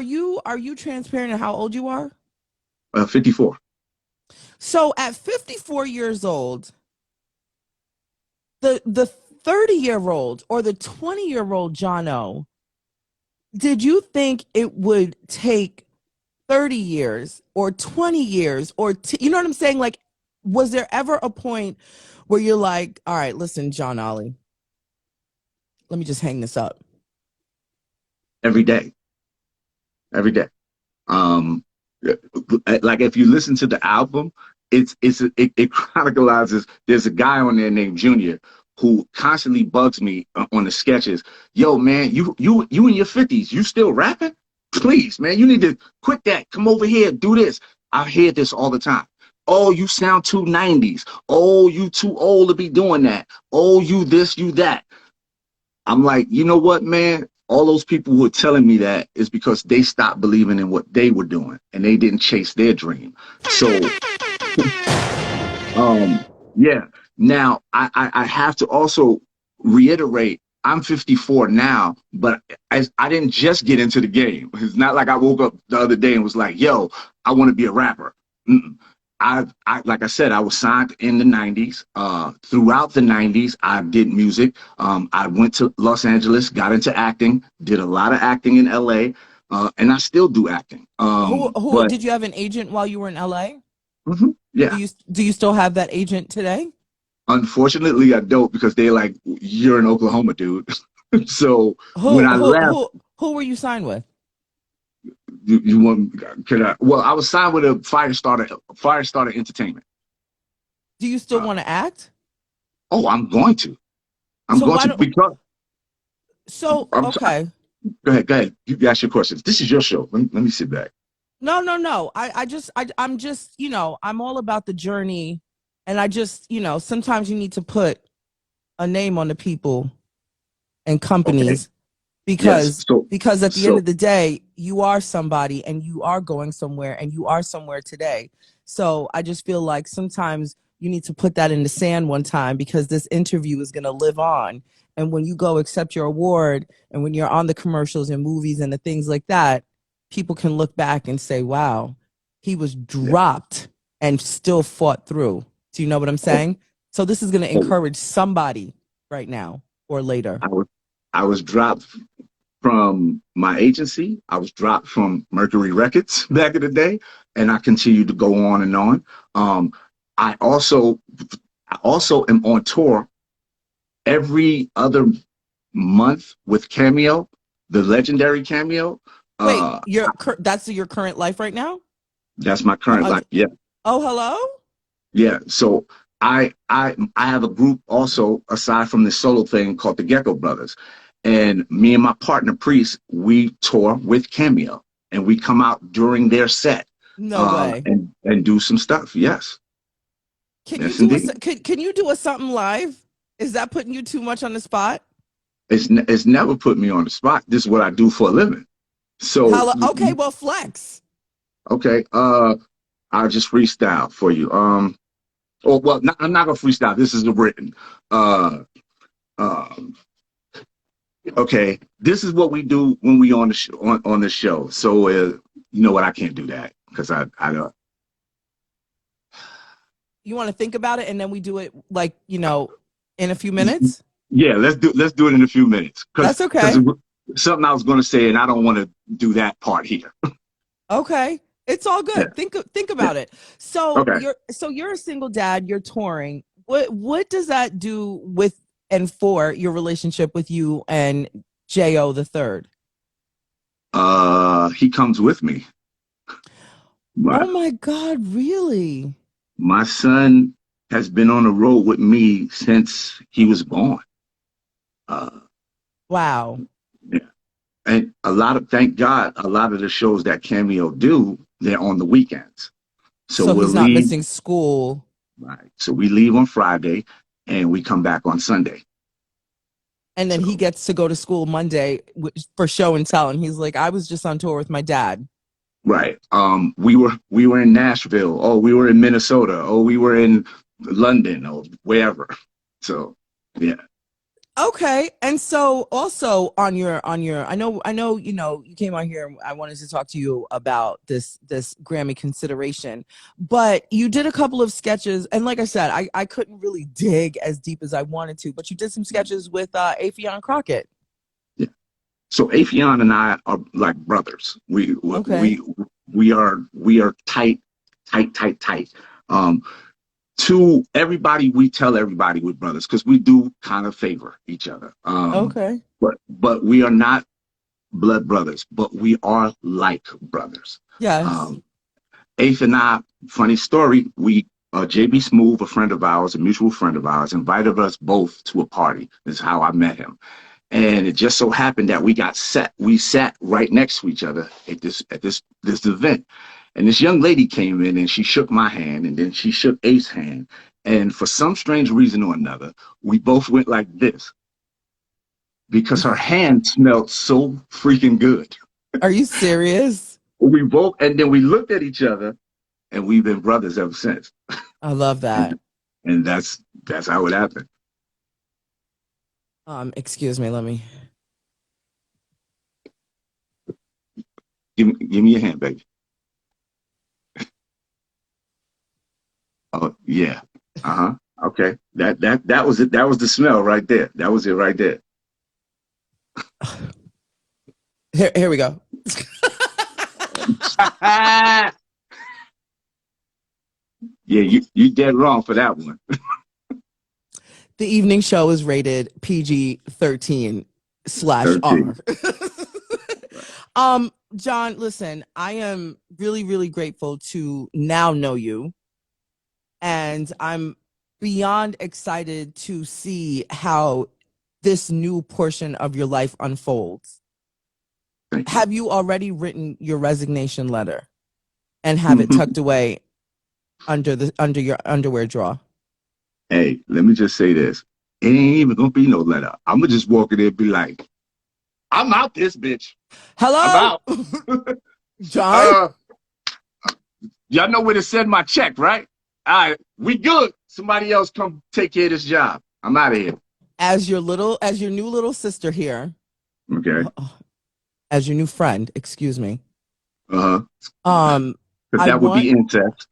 S1: you transparent in how old you are?
S7: 54.
S1: So at 54 years old, the 30-year-old or the 20-year-old John O, did you think it would take 30 years or 20 years or you know what I'm saying? Like, was there ever a point where you're like, all right, listen, John Ollie, let me just hang this up?
S7: Every day. Every day. Like if you listen to the album, it chronicles. There's a guy on there named Junior who constantly bugs me on the sketches. Yo, man, you in your 50s, you still rapping? Please, man, you need to quit that. Come over here, do this. I hear this all the time. Oh, you sound too 90s. Oh, you too old to be doing that. Oh, you this, you that. I'm like, you know what, man? All those people who are telling me that is because they stopped believing in what they were doing and they didn't chase their dream. So, yeah. Now, I have to also reiterate, I'm 54 now, but I didn't just get into the game. It's not like I woke up the other day and was like, yo, I want to be a rapper. Mm-mm. Like I said, I was signed in the 90s. Throughout the 90s, I did music. I went to Los Angeles, got into acting, did a lot of acting in LA, and I still do acting.
S1: Who
S7: But
S1: did you have an agent while you were in LA?
S7: Yeah.
S1: Do you still have that agent today?
S7: Unfortunately, I don't because they're like, you're in Oklahoma, dude. So when
S1: Who
S7: I
S1: who
S7: left,
S1: who who were you signed with?
S7: you want, could I? Well, I was signed with a Firestarter Entertainment.
S1: Do you still want to act?
S7: Oh, I'm going to. I'm
S1: So
S7: going
S1: why
S7: to
S1: don't
S7: because I'm sorry.
S1: okay.
S7: Go ahead. You ask your questions. This is your show. Let me sit back.
S1: No. I'm just, I'm all about the journey. And I just, sometimes you need to put a name on the people and
S7: Okay.
S1: companies
S7: Yes.
S1: because at the end
S7: So
S1: of the day, you are somebody and you are going somewhere and you are somewhere today. So I just feel like sometimes you need to put that in the sand one time because this interview is going to live on. And when you go accept your award and when you're on the commercials and movies and the things like that, people can look back and say, wow, he was
S7: yeah.
S1: dropped and still fought through. Do you know what I'm
S7: Oh,
S1: saying? So this is going to
S7: oh,
S1: encourage somebody right now or later.
S7: I was dropped from my agency. I was dropped from Mercury Records back in the day, and I continued to go on and on. Um, I also am on tour every other month with Cameo, the legendary Cameo.
S1: Wait,
S7: Uh,
S1: that's your current life right now?
S7: that's my
S1: Uh,
S7: current
S1: uh,
S7: life. Yeah,
S1: oh, hello?
S7: yeah. So I have a group also aside from this solo thing called the Gecko Brothers, and me and my partner Priest we tour with Cameo, and we come out during their set,
S1: No way.
S7: and do some stuff. Yes,
S1: Can you
S7: yes,
S1: do
S7: indeed.
S1: can you do a something live? Is that putting you too much on the spot?
S7: It's never put me on the spot. This is what I do for a living. So
S1: Hello? Okay, well, flex.
S7: okay, I'll just freestyle for you. Oh well, I'm not gonna freestyle. This is a written. Uh, um, okay, this is what we do when we on the on the show. So you know what? I can't do that because I don't.
S1: You want to think about it and then we do it like, in a few minutes?
S7: Yeah, let's do it in a few minutes
S1: That's
S7: because
S1: okay.
S7: something I was gonna say and I don't want to do that part here.
S1: Okay. It's all
S7: Yeah,
S1: good. Think
S7: yeah.
S1: about it. So
S7: Okay.
S1: you're a single dad, you're touring. What does that do with and for your relationship with you and Jo the third?
S7: He comes with me. My
S1: Oh my God, really?
S7: my son has been on the road with me since he was born. Uh,
S1: Wow.
S7: yeah. And thank God, a lot of the shows that Cameo do, they're on the weekends. So
S1: So
S7: we'll
S1: he's not
S7: leave,
S1: missing school.
S7: right. So we leave on Friday and we come back on Sunday.
S1: And then he
S7: So,
S1: gets to go to school Monday for show and tell. And he's like, I was just on tour with my dad.
S7: right. We were in Nashville. Oh, we were in Minnesota. Oh, we were in London or wherever. So, yeah.
S1: Okay. And so also on your I know, you came on here and I wanted to talk to you about this Grammy consideration, but you did a couple of sketches and like I said, I couldn't really dig as deep as I wanted to, but you did some sketches with Afion Crockett.
S7: Yeah. So Afion and I are like brothers.
S1: Okay.
S7: We are tight, tight, tight, tight. Um, to everybody, we tell everybody we're brothers because we do kind of favor each other.
S1: Okay.
S7: But we are not blood brothers, but we are like brothers.
S1: Yes.
S7: Um, Ace and I, funny story, we JB Smoove, a friend of ours, a mutual friend of ours, invited us both to a party. This is how I met him. And it just so happened that we sat right next to each other at this event. And this young lady came in and she shook my hand and then she shook Ace's hand. And for some strange reason or another, we both went like this because her hand smelled so freaking good.
S1: Are you serious?
S7: We both, and then we looked at each other and we've been brothers ever since.
S1: I love that.
S7: And that's how it happened.
S1: Excuse me, let me.
S7: Give me your hand, baby. Oh yeah. Uh-huh. Okay. That was it. That was the smell right there. That was it right there.
S1: Here we go.
S7: Yeah, you dead wrong for that one.
S1: The evening show is rated PG-13/R.
S7: 13.
S1: John, listen, I am really, really grateful to now know you. And I'm beyond excited to see how this new portion of your life unfolds.
S7: Thank you.
S1: Have you already written your resignation letter and have it tucked away under your underwear drawer?
S7: Hey, let me just say this. It ain't even gonna be no letter. I'm gonna just walk in there and be like, I'm out this bitch.
S1: Hello?
S7: I'm out.
S1: John?
S7: Y'all know where to send my check, right? All right, we good. Somebody else come take care of this job. I'm out of here.
S1: As your new little sister here,
S7: Okay.
S1: as your new friend, excuse me.
S7: Uh-huh.
S1: Um,
S7: Because that would be incest.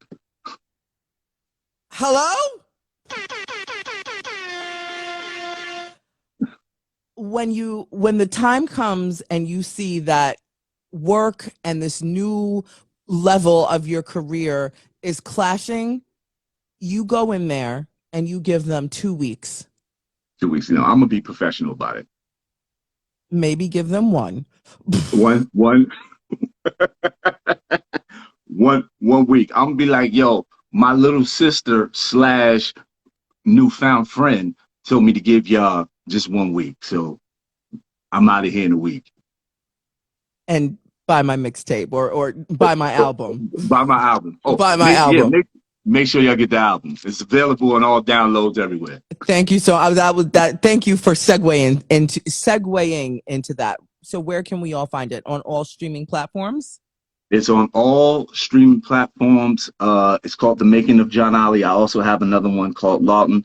S1: Hello? When the time comes and you see that work and this new level of your career is clashing, you go in there and you give them 2 weeks.
S7: 2 weeks. I'm gonna be professional about it.
S1: Maybe give them one.
S7: One week. I'm gonna be like, yo, my little sister / newfound friend told me to give y'all just 1 week. So I'm out of here in a week.
S1: And buy my mixtape or buy my album.
S7: Buy my album. Oh,
S1: buy my album.
S7: Yeah, make sure y'all get the album. It's available on all downloads everywhere.
S1: Thank you. So thank you for segueing into that. So where can we all find it? On all streaming platforms?
S7: It's on all streaming platforms. It's called The Making of John Ollie. I also have another one called Lawton.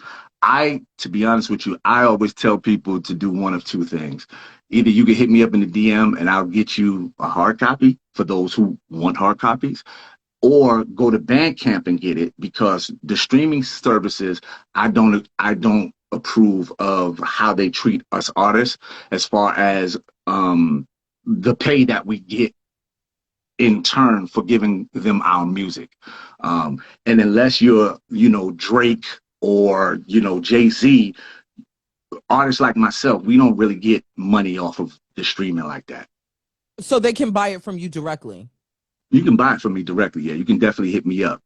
S7: To be honest with you, I always tell people to do one of two things. Either you can hit me up in the DM and I'll get you a hard copy for those who want hard copies, or go to Bandcamp and get it, because the streaming services, I don't approve of how they treat us artists as far as the pay that we get in turn for giving them our music. And unless you're, Drake or, Jay-Z, artists like myself, we don't really get money off of the streaming like that.
S1: So they can buy it from you directly?
S7: You can buy it from me directly. Yeah, you can definitely hit me up.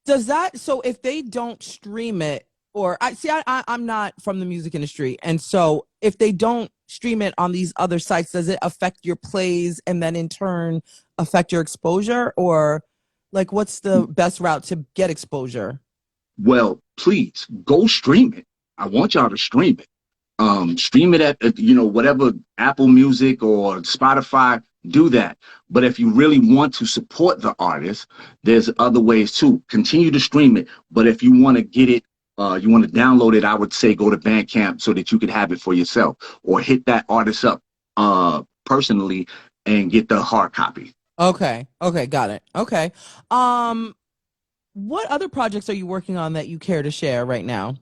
S1: So if they don't stream it, I'm not from the music industry, and so if they don't stream it on these other sites, does it affect your plays and then in turn affect your exposure? Or like, what's the best route to get exposure?
S7: Well, please go stream it. I want y'all to stream it. Stream it at whatever, Apple Music or Spotify. Do that. But if you really want to support the artist, there's other ways too. Continue to stream it. But if you want to get it, you want to download it, I would say go to Bandcamp so that you could have it for yourself, or hit that artist up personally and get the hard copy.
S1: Okay, got it. Okay. What other projects are you working on that you care to share right now?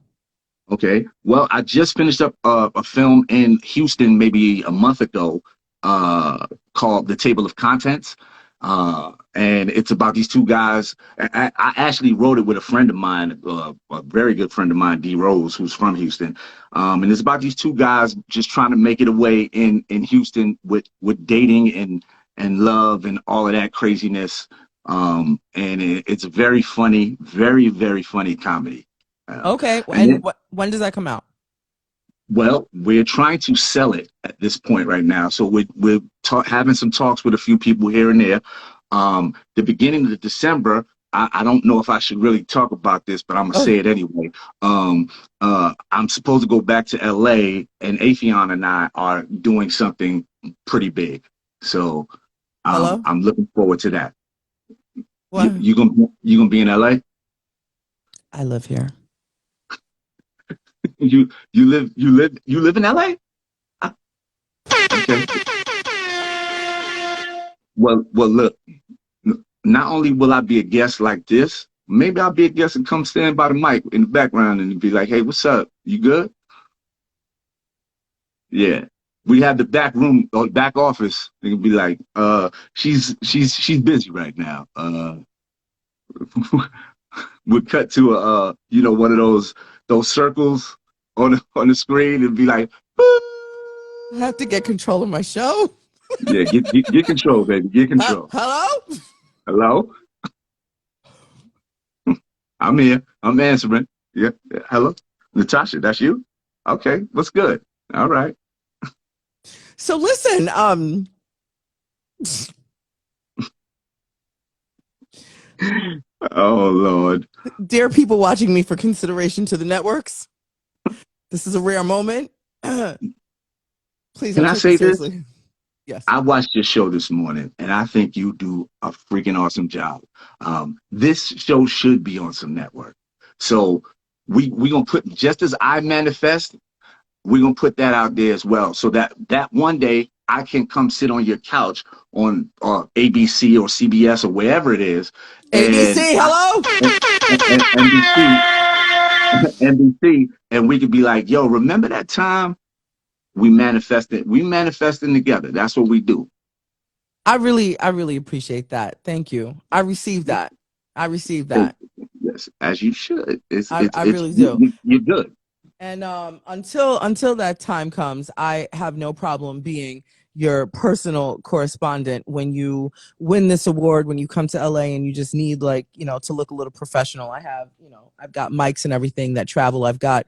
S7: Okay. Well, I just finished up a film in Houston maybe a month ago, called The Table of Contents. And it's about these two guys. I actually wrote it with a friend of mine, a very good friend of mine, D Rose, who's from Houston. And it's about these two guys just trying to make it away in Houston with dating and love and all of that craziness. And it's a very funny, very, very funny comedy.
S1: Okay. And when does that come out?
S7: Well, we're trying to sell it at this point right now. So we're having some talks with a few people here and there. The beginning of December, I don't know if I should really talk about this, but I'm going to say it anyway. I'm supposed to go back to LA, and Afion and I are doing something pretty big. So I'm looking forward to that. What? You gonna be in LA?
S1: I live here.
S7: You live in LA? Okay. Well, look. Not only will I be a guest like this, maybe I'll be a guest and come stand by the mic in the background and be like, "Hey, what's up? You good?" Yeah. We have the back room or back office. They can be like, she's busy right now. would cut to a one of those circles on the screen and be like,
S1: I have to get control of my show.
S7: yeah, get control, baby, get control.
S1: Hello?
S7: Hello, I'm here. I'm answering. Yeah, hello, Natasha, that's you? Okay, what's good? All right.
S1: So listen,
S7: Oh Lord.
S1: dear people watching me for consideration to the networks, this is a rare moment. Please
S7: Can
S1: don't
S7: I
S1: take
S7: say
S1: me
S7: this?
S1: seriously. Yes.
S7: I watched your show this morning, and I think you do a freaking awesome job. This show should be on some network. So we gonna put, just as I manifest, we're gonna put that out there as well, so that one day I can come sit on your couch on ABC or CBS or wherever it is.
S1: ABC, hello?
S7: NBC, and we could be like, yo, remember that time we manifesting together. That's what we do.
S1: I really appreciate that. Thank you. I received that.
S7: Yes, as you should.
S1: I really do.
S7: You're good.
S1: And until that time comes, I have no problem being your personal correspondent when you win this award, when you come to LA and you just need, like, to look a little professional. I have, I've got mics and everything that travel. I've got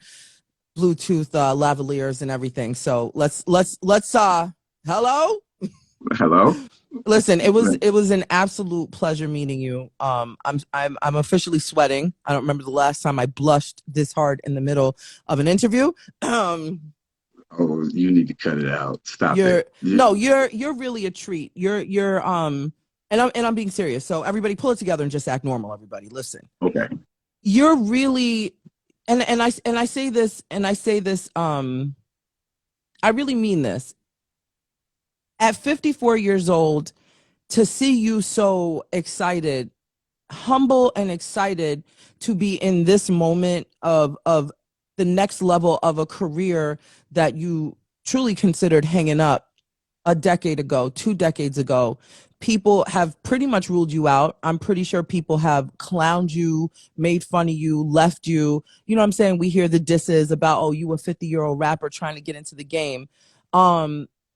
S1: Bluetooth lavaliers and everything. So let's hello?
S7: Hello.
S1: Listen, it was an absolute pleasure meeting you. I'm officially sweating. I don't remember the last time I blushed this hard in the middle of an interview.
S7: Oh, you need to cut it out. Stop it.
S1: No, you're really a treat. You're and I'm being serious. So everybody pull it together and just act normal, everybody. Listen.
S7: Okay.
S1: You're really and I say this I really mean this. At 54 years old, to see you so excited, humble and excited to be in this moment of the next level of a career that you truly considered hanging up a decade ago, 2 decades ago. People have pretty much ruled you out. I'm pretty sure people have clowned you, made fun of you, left you. You know what I'm saying? We hear the disses about, oh, you a 50-year-old rapper trying to get into the game.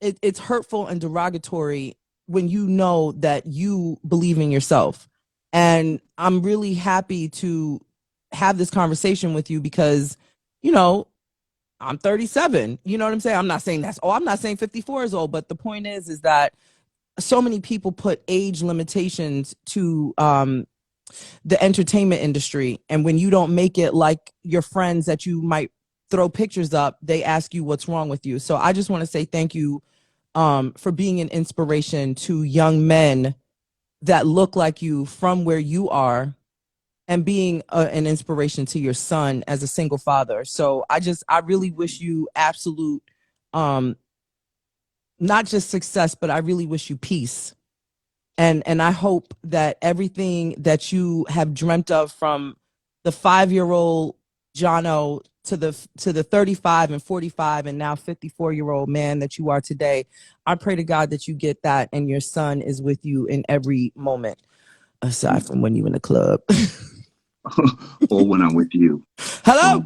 S1: It's hurtful and derogatory when you know that you believe in yourself. And I'm really happy to have this conversation with you because, I'm 37. You know what I'm saying? I'm not saying 54 is old, but the point is that so many people put age limitations to the entertainment industry. And when you don't make it like your friends that you might throw pictures up, they ask you what's wrong with you. So I just want to say thank you for being an inspiration to young men that look like you from where you are, and being an inspiration to your son as a single father. So I really wish you absolute, not just success, but I really wish you peace. And I hope that everything that you have dreamt of, from the 5-year-old Jono to the 35 and 45 and now 54-year-old man that you are today, I pray to God that you get that and your son is with you in every moment, aside from when you're in the club.
S7: Or when I'm with you.
S1: Hello.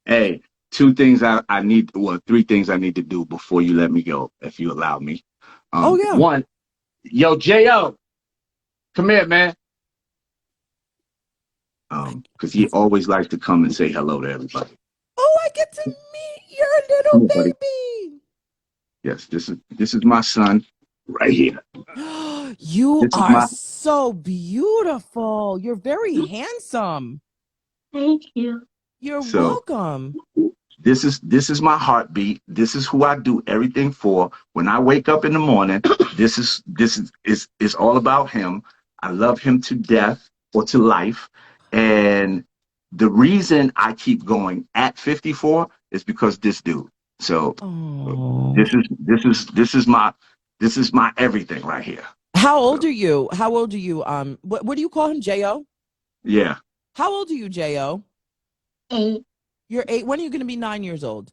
S7: Hey, 2 things I need, 3 things I need to do before you let me go, if you allow me.
S1: Oh yeah.
S7: One, yo, J.O., come here, man. Because he always likes to come and say hello to everybody.
S1: Oh, I get to meet your little baby.
S7: Yes, this is my son right here.
S1: You are so beautiful. You're very handsome.
S8: Thank you.
S1: You're welcome.
S7: This is my heartbeat. This is who I do everything for. When I wake up in the morning, this is all about him. I love him to death or to life. And the reason I keep going at 54 is because this dude. So this is my everything right here.
S1: How old are you? What do you call him? J.O.?
S7: Yeah.
S1: How old are you, J.O.?
S8: 8.
S1: You're 8. When are you going to be 9 years old?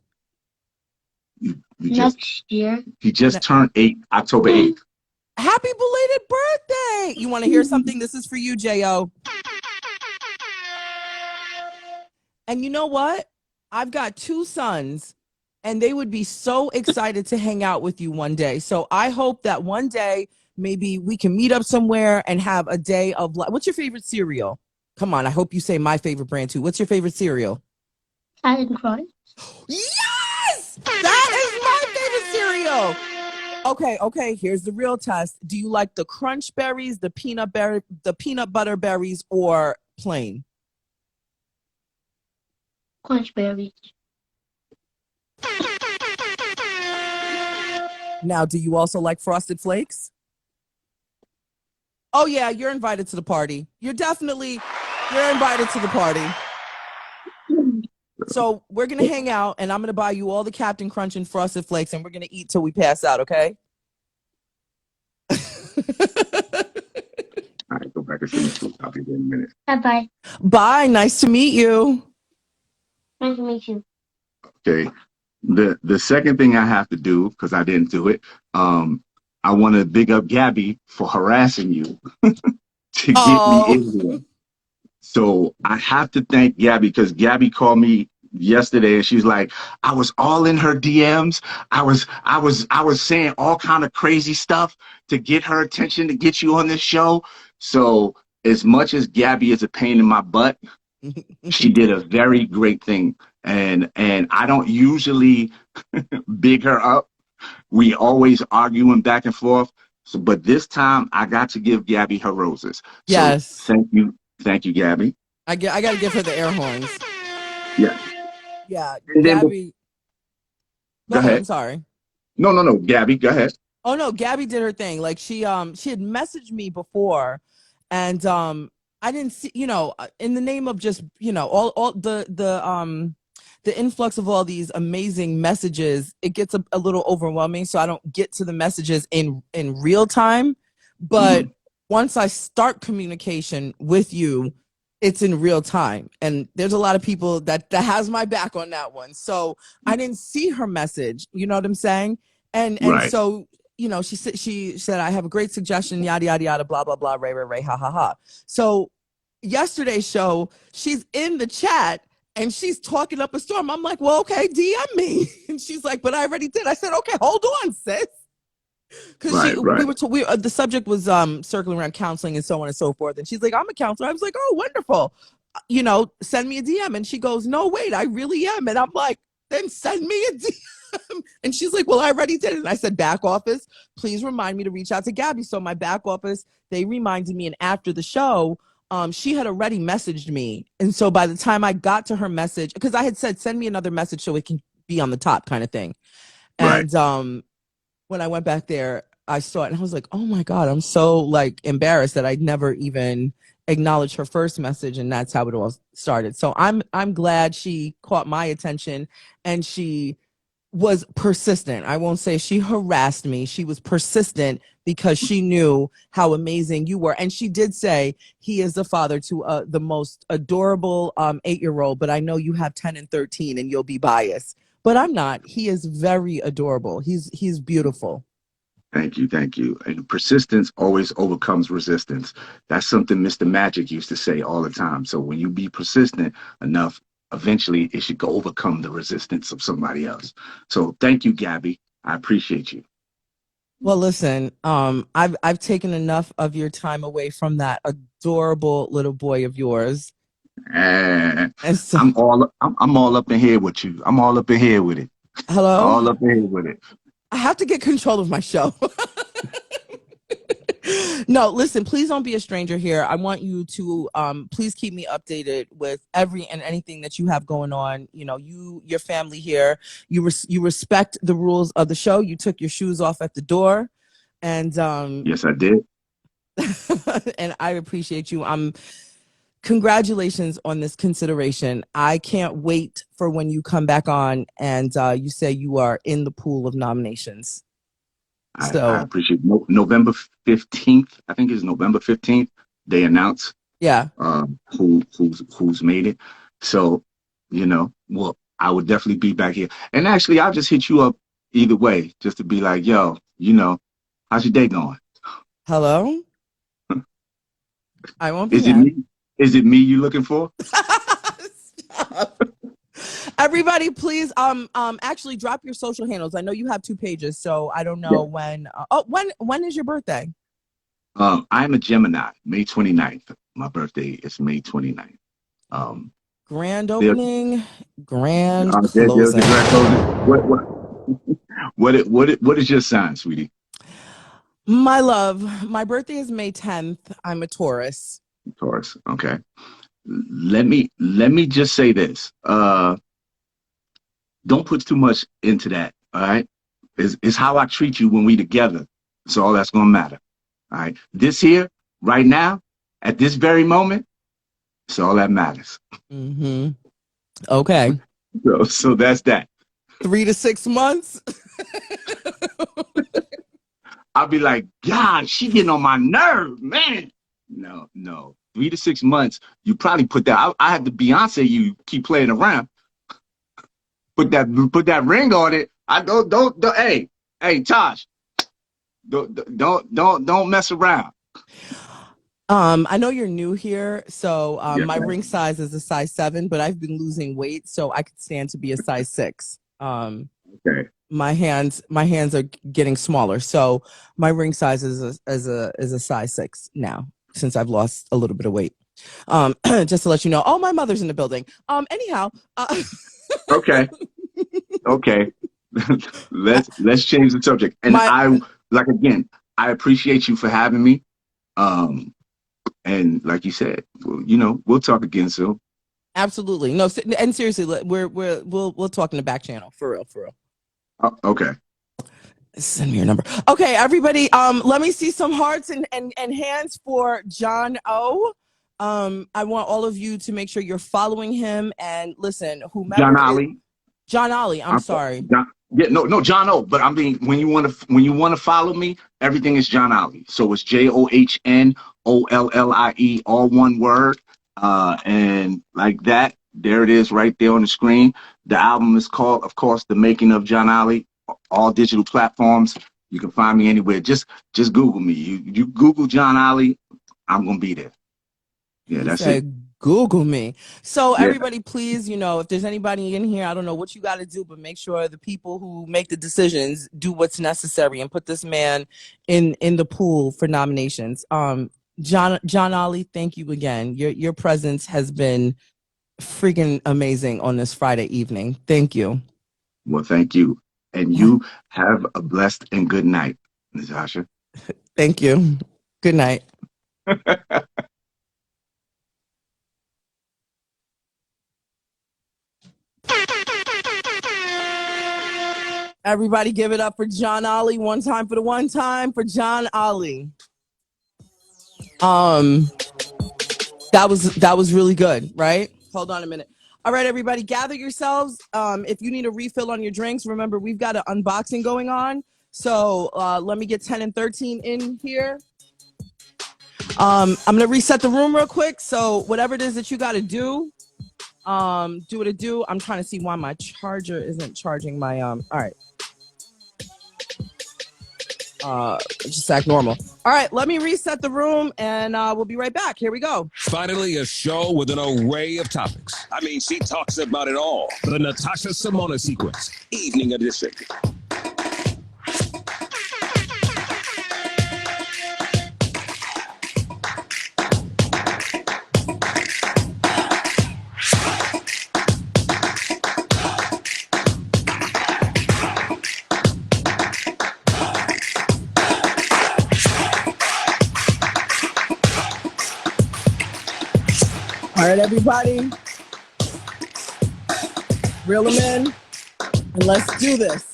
S8: Next year.
S7: He just turned 8, October 8th.
S1: Happy belated right. You want to hear something? This is for you, J.O. And you know what? I've got 2 sons, and they would be so excited to hang out with you one day. So I hope that one day maybe we can meet up somewhere and have a day of what's your favorite cereal? Come on, I hope you say my favorite brand too. What's your favorite cereal?
S8: Captain Crunch.
S1: Yes! That is my favorite cereal. Okay, here's the real test. Do you like the crunch berries, the peanut butter berries, or plain?
S8: Crunch berries.
S1: Now, do you also like Frosted Flakes? Oh yeah, you're invited to the party. You're invited to the party. So we're going to hang out, and I'm going to buy you all the Captain Crunch and Frosted Flakes, and we're going to eat till we pass out, okay?
S7: All right, go back and finish. I'll be there in a minute.
S8: Bye-bye.
S1: Bye. Nice to meet you.
S8: Nice to meet you.
S7: Okay. The second thing I have to do, because I didn't do it, I want to big up Gabby for harassing you to get me in here. So I have to thank Gabby, because Gabby called me yesterday and she's like, I was all in her DMs. I was saying all kind of crazy stuff to get her attention, to get you on this show. So as much as Gabby is a pain in my butt, she did a very great thing. And I don't usually big her up. We always arguing back and forth. So, but this time I got to give Gabby her roses.
S1: Yes.
S7: So thank you, Gabby.
S1: I got to give her the air horns.
S7: Yeah.
S1: Yeah.
S7: And then
S1: Gabby. Go ahead. I'm sorry.
S7: No. Gabby, go ahead.
S1: Oh no, Gabby did her thing. Like she had messaged me before, and I didn't see, in the name of just, all the influx of all these amazing messages, it gets a little overwhelming. So I don't get to the messages in real time. But once I start communication with you, it's in real time. And there's a lot of people that has my back on that one. So I didn't see her message. You know what I'm saying? And
S7: Right.
S1: So, she said, I have a great suggestion, yada, yada, yada, blah, blah, blah, ray, ha, ha, ha. So yesterday's show, she's in the chat and she's talking up a storm. I'm like, well, okay, DM me. And she's like, but I already did. I said, okay, hold on, sis. Because the subject was circling around counseling and so on and so forth. And she's like, I'm a counselor. I was like, oh, wonderful. Send me a DM. And she goes, no, wait, I really am. And I'm like, then send me a DM. And she's like, well, I already did it. And I said, back office, please remind me to reach out to Gabby. So my back office, they reminded me. And after the show, she had already messaged me. And so by the time I got to her message, because I had said, send me another message so it can be on the top kind of thing. And when I went back there, I saw it and I was like, oh my God, I'm so embarrassed that I'd never even acknowledged her first message. And that's how it all started. So I'm glad she caught my attention and she was persistent. I won't say she harassed me. She was persistent because she knew how amazing you were. And she did say he is the father to the most adorable 8-year-old, but I know you have 10 and 13 and you'll be biased. But I'm not. He is very adorable. He's beautiful.
S7: Thank you. And persistence always overcomes resistance. That's something Mr. Magic used to say all the time. So when you be persistent enough, eventually it should overcome the resistance of somebody else. So thank you, Gabby. I appreciate you.
S1: Well, listen, I've taken enough of your time away from that adorable little boy of yours.
S7: And
S1: so,
S7: I'm all up in here with you. I'm all up in here with it.
S1: Hello?
S7: All up in here with it.
S1: I have to get control of my show. No, listen, please don't be a stranger here. I want you to please keep me updated with every and anything that you have going on. Your family here, you respect the rules of the show. You took your shoes off at the door. And
S7: yes, I did.
S1: And I appreciate you. Congratulations on this consideration. I can't wait for when you come back on and you say you are in the pool of nominations.
S7: I appreciate it. November 15th, I think it's November 15th, they announce who's made it. So, well, I would definitely be back here. And actually, I'll just hit you up either way, just to be like, yo, how's your day going?
S1: Hello? I won't be
S7: Is it
S1: mad.
S7: me? Is it me you looking for?
S1: Stop. Everybody, please, actually drop your social handles. I know you have 2 pages, so I don't know
S7: Yeah.
S1: when. When is your birthday?
S7: I'm a Gemini, May 29th. My birthday is May 29th. Um,
S1: Grand
S7: there,
S1: opening, grand
S7: there's the
S1: closing.
S7: grand closing. What is your sign, sweetie?
S1: My love, my birthday is May 10th. I'm a Taurus.
S7: Taurus. Okay. Let me just say this. Don't put too much into that. All right. It's how I treat you when we together. That's all that's gonna matter. All right. This here, right now, at this very moment, it's all that matters.
S1: Mm-hmm. Okay.
S7: So that's that.
S1: 3 to 6 months.
S7: I'll be like, God, she getting on my nerve, man. No. 3 to 6 months. You probably put that. I have to Beyonce. You keep playing around. Put that ring on it. I don't. Hey, Tosh. Don't mess around.
S1: I know you're new here, so
S7: Yes,
S1: my
S7: ma'am.
S1: ring size is a size 7, but I've been losing weight, so I could stand to be a size 6.
S7: Okay.
S1: My hands are getting smaller, so my ring size is a size 6 now since I've lost a little bit of weight. Just to let you know. Oh, my mother's in the building. Anyhow.
S7: Okay. Okay. let's change the subject. And again, I appreciate you for having me. And like you said, we'll talk again soon.
S1: Absolutely. No, and seriously, we'll talk in the back channel for real.
S7: Okay.
S1: Send me your number. Okay, everybody. Let me see some hearts and hands for John O. I want all of you to make sure you're following him and listen.
S7: John Ali.
S1: John Ali. I'm sorry.
S7: No, John O. But I mean, when you want to follow me, everything is John Ali. So it's JOHNOLLIE, all one word. And like that, there it is right there on the screen. The album is called, of course, The Making of John Ali. All digital platforms. You can find me anywhere. Just Google me. You Google John Ali, I'm gonna be there. Yeah, that's it.
S1: Google me. So
S7: Yeah.
S1: everybody, please, if there's anybody in here, I don't know what you got to do, but make sure the people who make the decisions do what's necessary and put this man in the pool for nominations. John Ali, thank you again. Your presence has been freaking amazing on this Friday evening. Thank you.
S7: Well, thank you. And you have a blessed and good night, Natasha.
S1: Thank you. Good night. Everybody give it up for John Ali. One time for John Ali. That was really good, right? Hold on a minute. All right, everybody, gather yourselves. If you need a refill on your drinks, remember we've got an unboxing going on. So let me get 10 and 13 in here. I'm gonna reset the room real quick. So whatever it is that you got to do what it do. I'm trying to see why my charger isn't charging my all right. Just act normal. All right, let me reset the room and we'll be right back. Here we go.
S3: Finally, a show with an array of topics. I mean, she talks about it all. The Natasha Simona Sequence, Evening Edition.
S1: All right, everybody. Reel them in and let's do this.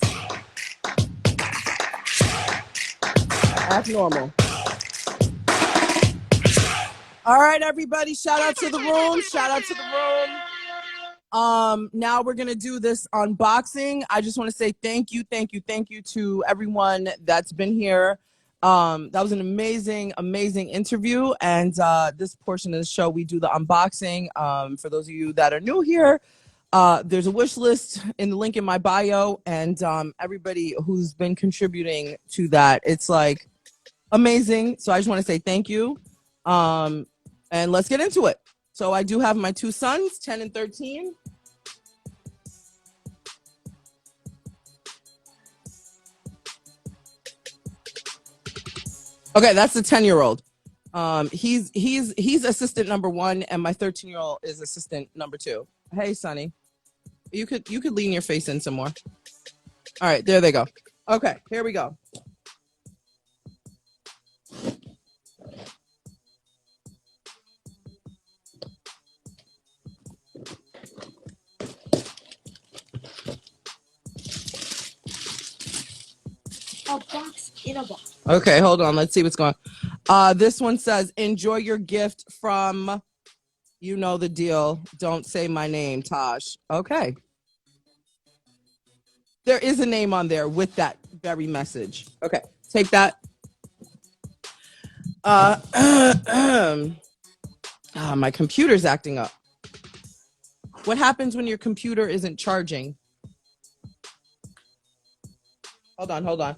S1: Act normal. All right, everybody. Shout out to the room. Now we're going to do this unboxing. I just want to say thank you to everyone that's been here. That was an amazing interview. And this portion of the show, we do the unboxing. For those of you that are new here, there's a wish list in the link in my bio. And everybody who's been contributing to that, it's like amazing. So I just want to say thank you. And let's get into it. So I do have my two sons, 10 and 13. Okay, that's the 10-year-old. He's assistant number 1, and my 13-year-old is assistant number 2. Hey, Sonny, you could lean your face in some more. All right, there they go. Okay, here we go.
S8: A box in a box.
S1: Okay, hold on. Let's see what's going on. This one says, enjoy your gift from, you know the deal. Don't say my name, Tosh. Okay. There is a name on there with that very message. Okay, take that. My computer's acting up. What happens when your computer isn't charging? Hold on.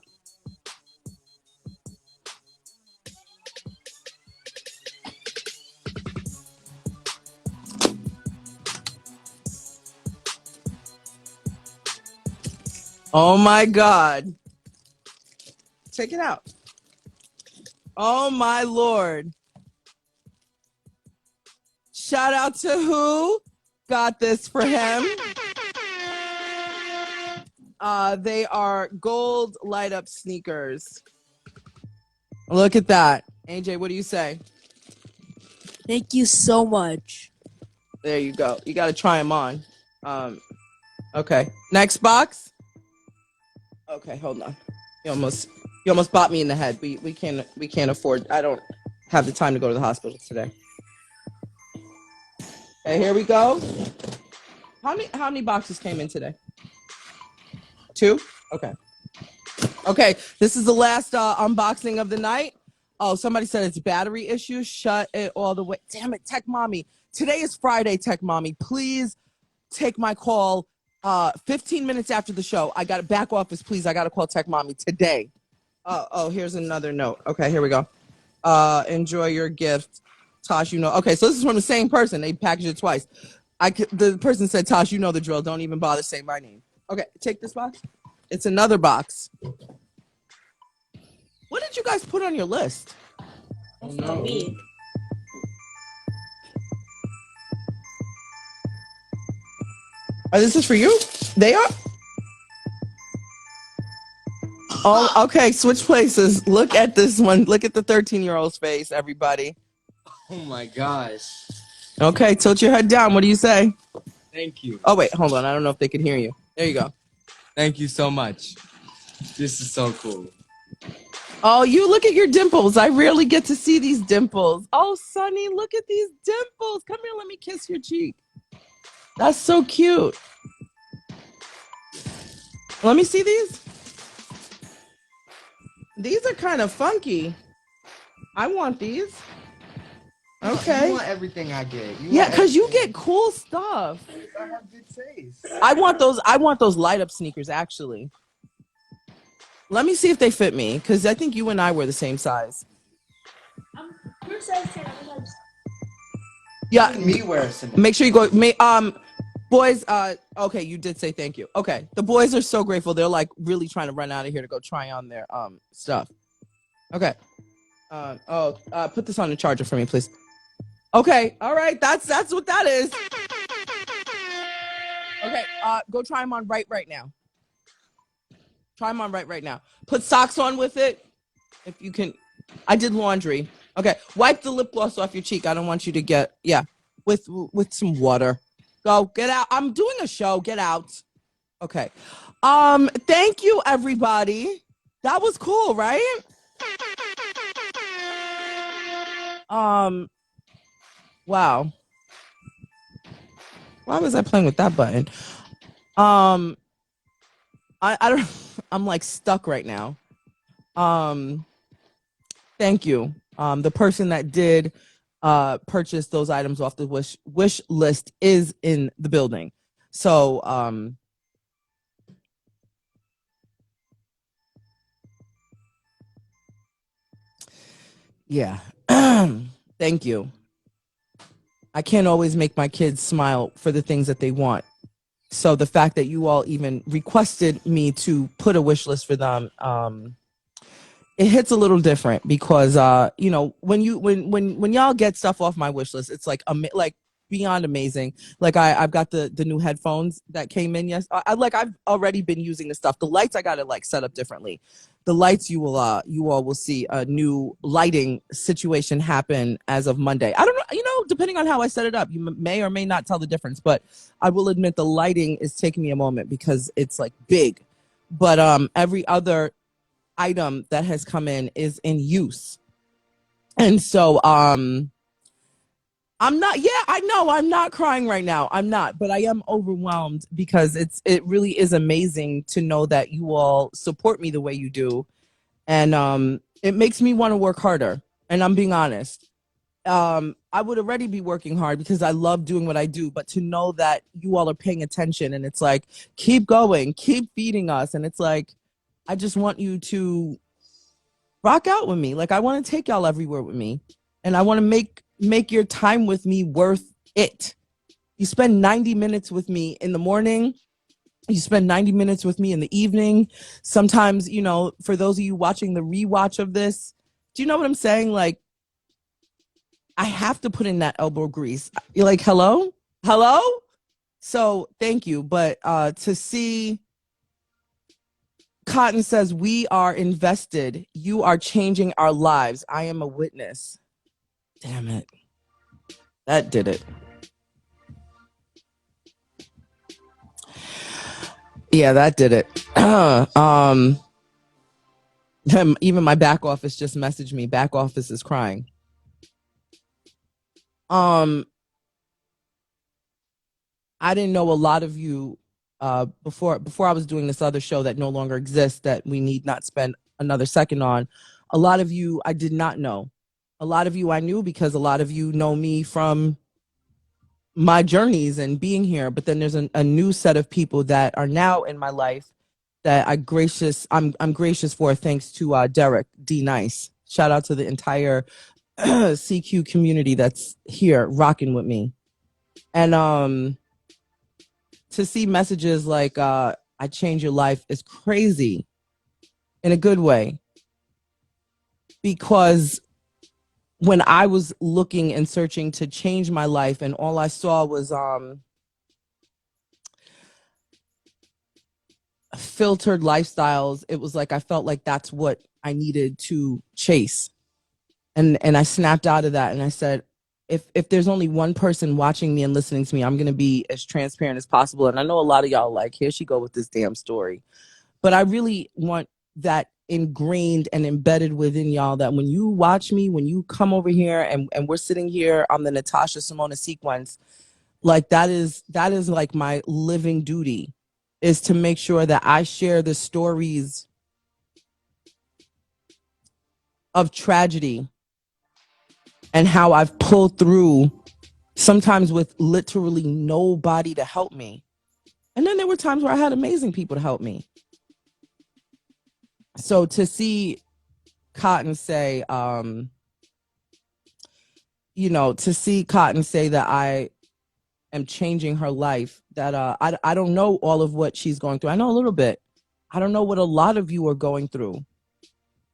S1: Oh my God. Check it out. Oh my Lord. Shout out to who got this for him. They are gold light up sneakers. Look at that. AJ, what do you say?
S9: Thank you so much.
S1: There you go. You got to try them on. Okay. Next box. Okay, hold on. You almost bought me in the head. We can't afford. I don't have the time to go to the hospital today. Okay, here we go. How many boxes came in today? 2? Okay, this is the last unboxing of the night. Oh, somebody said it's battery issues. Shut it all the way. Damn it, Tech Mommy. Today is Friday, Tech Mommy. Please take my call 15 minutes after the show. I got a back office, please. I got to call Tech Mommy today. Oh, here's another note. Okay, here we go. Enjoy your gift. Tosh, you know. Okay, so this is from the same person. They packaged it twice. The person said, Tosh, you know the drill. Don't even bother saying my name. Okay, take this box. It's another box. What did you guys put on your list?
S8: That's not me.
S1: Oh, this is for you? They are? Oh, okay. Switch places. Look at this one. Look at the 13-year-old's face, everybody.
S6: Oh my gosh.
S1: Okay, tilt your head down. What do you say?
S6: Thank you.
S1: Oh, wait, hold on. I don't know if they can hear you. There you go.
S6: Thank you so much. This is so cool.
S1: Oh, you look at your dimples. I rarely get to see these dimples. Oh, Sonny, look at these dimples. Come here, let me kiss your cheek. That's so cute. Let me see these. These are kind of funky. I want these. Okay.
S6: You want everything I get.
S1: Yeah, because you get cool stuff.
S6: I have good taste.
S1: I want those light up sneakers, actually. Let me see if they fit me, because I think you and I were the same size.
S8: You're size 10.
S1: Yeah.
S6: Me wear some.
S1: Make sure you go. Boys, okay, you did say thank you. Okay. The boys are so grateful. They're like really trying to run out of here to go try on their stuff. Okay. Put this on the charger for me, please. Okay. All right. That's what that is. Okay. Go try them on right now. Try them on right now. Put socks on with it. If you can. I did laundry. Okay. Wipe the lip gloss off your cheek. I don't want you to get, with some water. Go, get out. I'm doing a show. Get out. Okay. Thank you, everybody. That was cool, right? Wow. Why was I playing with that button? I don't, I'm like stuck right now. Thank you. The person that did purchase those items off the wish list is in the building. So, yeah. Thank you. I can't always make my kids smile for the things that they want. So the fact that you all even requested me to put a wish list for them, it hits a little different because you know, when y'all get stuff off my wish list, it's like like beyond amazing. Like I've got the new headphones that came in. Yes, I've already been using the stuff. The lights I got to like set up differently. The lights you all will see a new lighting situation happen as of Monday. I don't know, you know, depending on how I set it up, you may or may not tell the difference, but I will admit the lighting is taking me a moment because it's like big. But every other item that has come in is in use. And so I'm not, yeah, I know I'm not crying right now. I'm not, but I am overwhelmed because it really is amazing to know that you all support me the way you do. And it makes me want to work harder. And I'm being honest. I would already be working hard because I love doing what I do, but to know that you all are paying attention and it's like, keep going, keep feeding us. And it's like, I just want you to rock out with me. Like I want to take y'all everywhere with me. And I want to make your time with me worth it. You spend 90 minutes with me in the morning. You spend 90 minutes with me in the evening. Sometimes, you know, for those of you watching the rewatch of this, do you know what I'm saying? Like, I have to put in that elbow grease. You're like, hello? Hello? So thank you. But to see Cotton says, we are invested. You are changing our lives. I am a witness. Damn it. That did it. Yeah, that did it. Even my back office just messaged me. Back office is crying. I didn't know a lot of you before I was doing this other show that no longer exists that we need not spend another second on. A lot of you I did not know. A lot of you I knew because a lot of you know me from my journeys and being here. But then there's a new set of people that are now in my life that I'm gracious for, thanks to Derek D. Nice. Shout out to the entire CQ community that's here rocking with me. And to see messages like I changed your life is crazy in a good way. Because when I was looking and searching to change my life and all I saw was filtered lifestyles, it was like I felt like that's what I needed to chase. And I snapped out of that and I said, if there's only one person watching me and listening to me, I'm going to be as transparent as possible. And I know a lot of y'all like, here she go with this damn story. But I really want that ingrained and embedded within y'all that when you watch me, when you come over here and we're sitting here on the Natasha Simona sequence, like that is like my living duty, is to make sure that I share the stories of tragedy and how I've pulled through, sometimes with literally nobody to help me. And then there were times where I had amazing people to help me. So to see Cotton say, to see Cotton say that I am changing her life, that I don't know all of what she's going through. I know a little bit. I don't know what a lot of you are going through.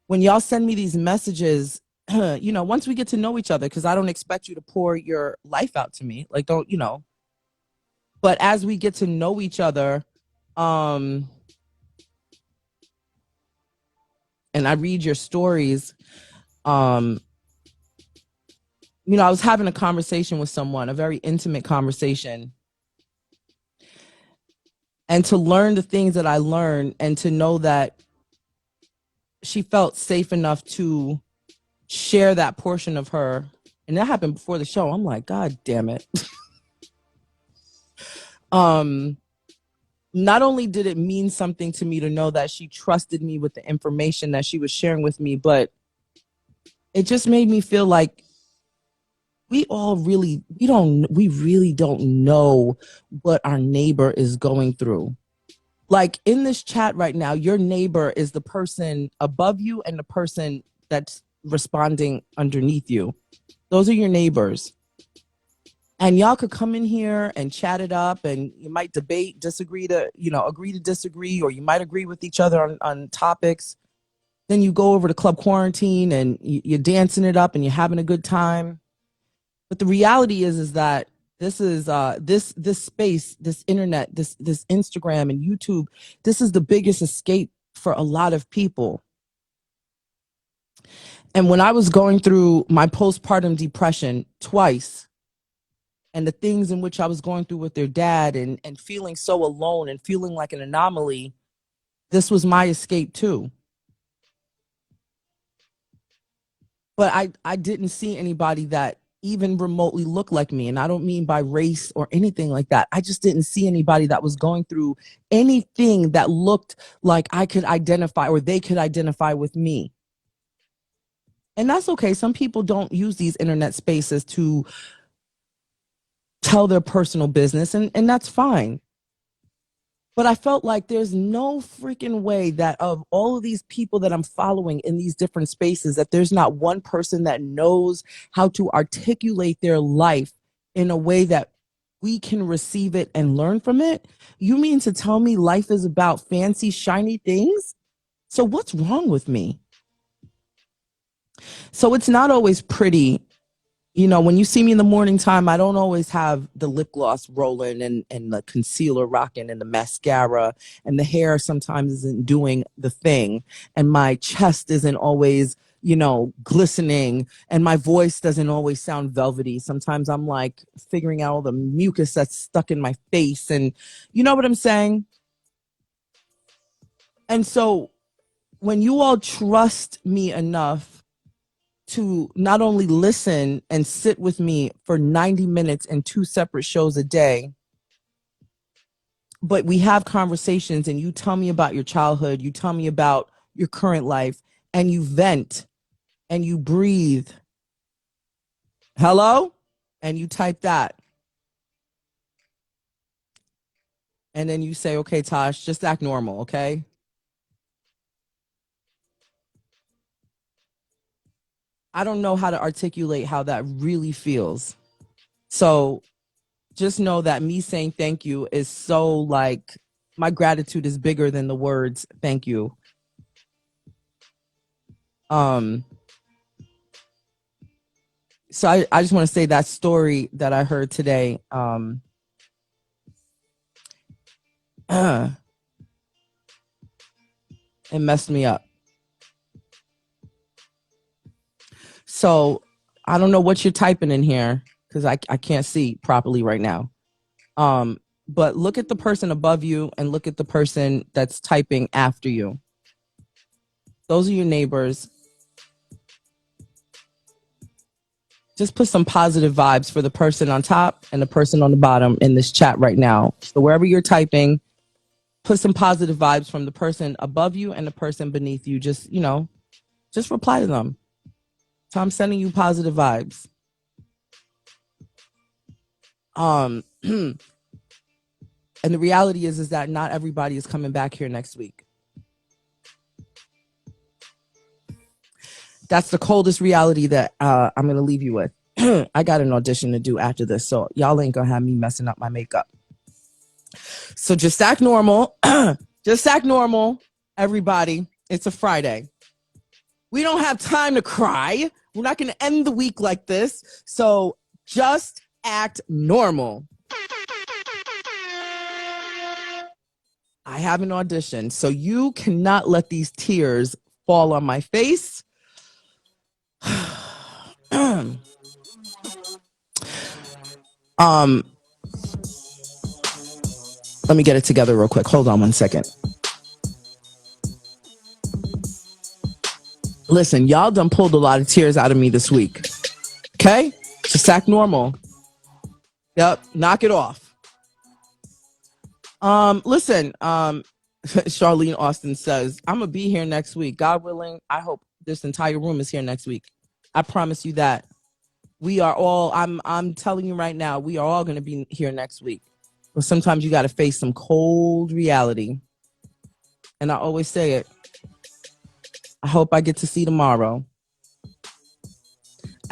S1: When y'all send me these messages, once we get to know each other, because I don't expect you to pour your life out to me. Like, don't, but as we get to know each other, and I read your stories, I was having a conversation with someone, a very intimate conversation. And to learn the things that I learned and to know that she felt safe enough to share that portion of her. And that happened before the show. I'm like, God damn it. Not only did it mean something to me to know that she trusted me with the information that she was sharing with me, but it just made me feel like we really don't know what our neighbor is going through. Like in this chat right now, your neighbor is the person above you and the person that's responding underneath you. Those are your neighbors. And y'all could come in here and chat it up, and you might debate, disagree to, agree to disagree, or you might agree with each other on topics. Then you go over to Club Quarantine and you're dancing it up and you're having a good time. But the reality is that this is this space, this internet, this Instagram and YouTube, this is the biggest escape for a lot of people. And when I was going through my postpartum depression twice, and the things in which I was going through with their dad, and feeling so alone and feeling like an anomaly, this was my escape too. But I didn't see anybody that even remotely looked like me. And I don't mean by race or anything like that. I just didn't see anybody that was going through anything that looked like I could identify or they could identify with me. And that's okay. Some people don't use these internet spaces to tell their personal business, and that's fine. But I felt like there's no freaking way that of all of these people that I'm following in these different spaces, that there's not one person that knows how to articulate their life in a way that we can receive it and learn from it. You mean to tell me life is about fancy, shiny things? So what's wrong with me? So it's not always pretty. When you see me in the morning time, I don't always have the lip gloss rolling and the concealer rocking and the mascara, and the hair sometimes isn't doing the thing, and my chest isn't always, glistening, and my voice doesn't always sound velvety. Sometimes I'm like figuring out all the mucus that's stuck in my face, and you know what I'm saying? And so when you all trust me enough to not only listen and sit with me for 90 minutes and 2 separate shows a day, but we have conversations and you tell me about your childhood, you tell me about your current life, and you vent and you breathe. Hello? And you type that. And then you say, okay, Tosh, just act normal, okay? I don't know how to articulate how that really feels. So just know that me saying thank you is so like, my gratitude is bigger than the words thank you. So I just want to say that story that I heard today, it messed me up. So I don't know what you're typing in here because I can't see properly right now. But look at the person above you and look at the person that's typing after you. Those are your neighbors. Just put some positive vibes for the person on top and the person on the bottom in this chat right now. So wherever you're typing, put some positive vibes from the person above you and the person beneath you. Just, just reply to them. So I'm sending you positive vibes. And the reality is that not everybody is coming back here next week. That's the coldest reality that I'm going to leave you with. I got an audition to do after this, so y'all ain't going to have me messing up my makeup. So just act normal. Just act normal, everybody. It's a Friday. We don't have time to cry. We're not going to end the week like this. So just act normal. I have an audition, so you cannot let these tears fall on my face. Let me get it together real quick. Hold on one second. Listen, y'all done pulled a lot of tears out of me this week. Okay? Just act normal. Yep, knock it off. Listen, Charlene Austin says, I'm gonna be here next week. God willing, I hope this entire room is here next week. I promise you that. We are all, I'm telling you right now, we are all gonna be here next week. But sometimes you gotta face some cold reality. And I always say it. I hope I get to see tomorrow.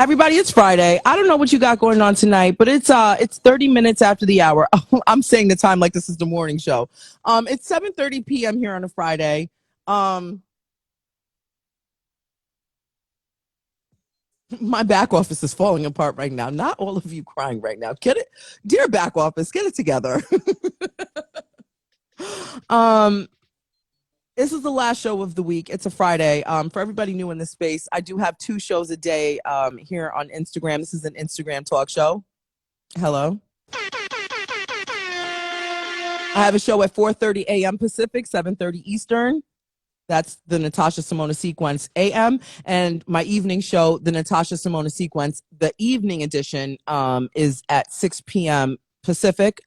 S1: Everybody, it's Friday. I don't know what you got going on tonight, but it's 30 minutes after the hour. I'm saying the time like this is the morning show. It's 7:30 p.m. here on a Friday. My back office is falling apart right now. Not all of you crying right now. Get it, dear back office, get it together. This is the last show of the week. It's a Friday. For everybody new in this space, I do have 2 shows a day here on Instagram. This is an Instagram talk show. Hello. I have a show at 4:30 a.m. Pacific, 7:30 Eastern. That's the Natasha Simona Sequence AM. And my evening show, the Natasha Simona Sequence, the evening edition is at 6 p.m. Pacific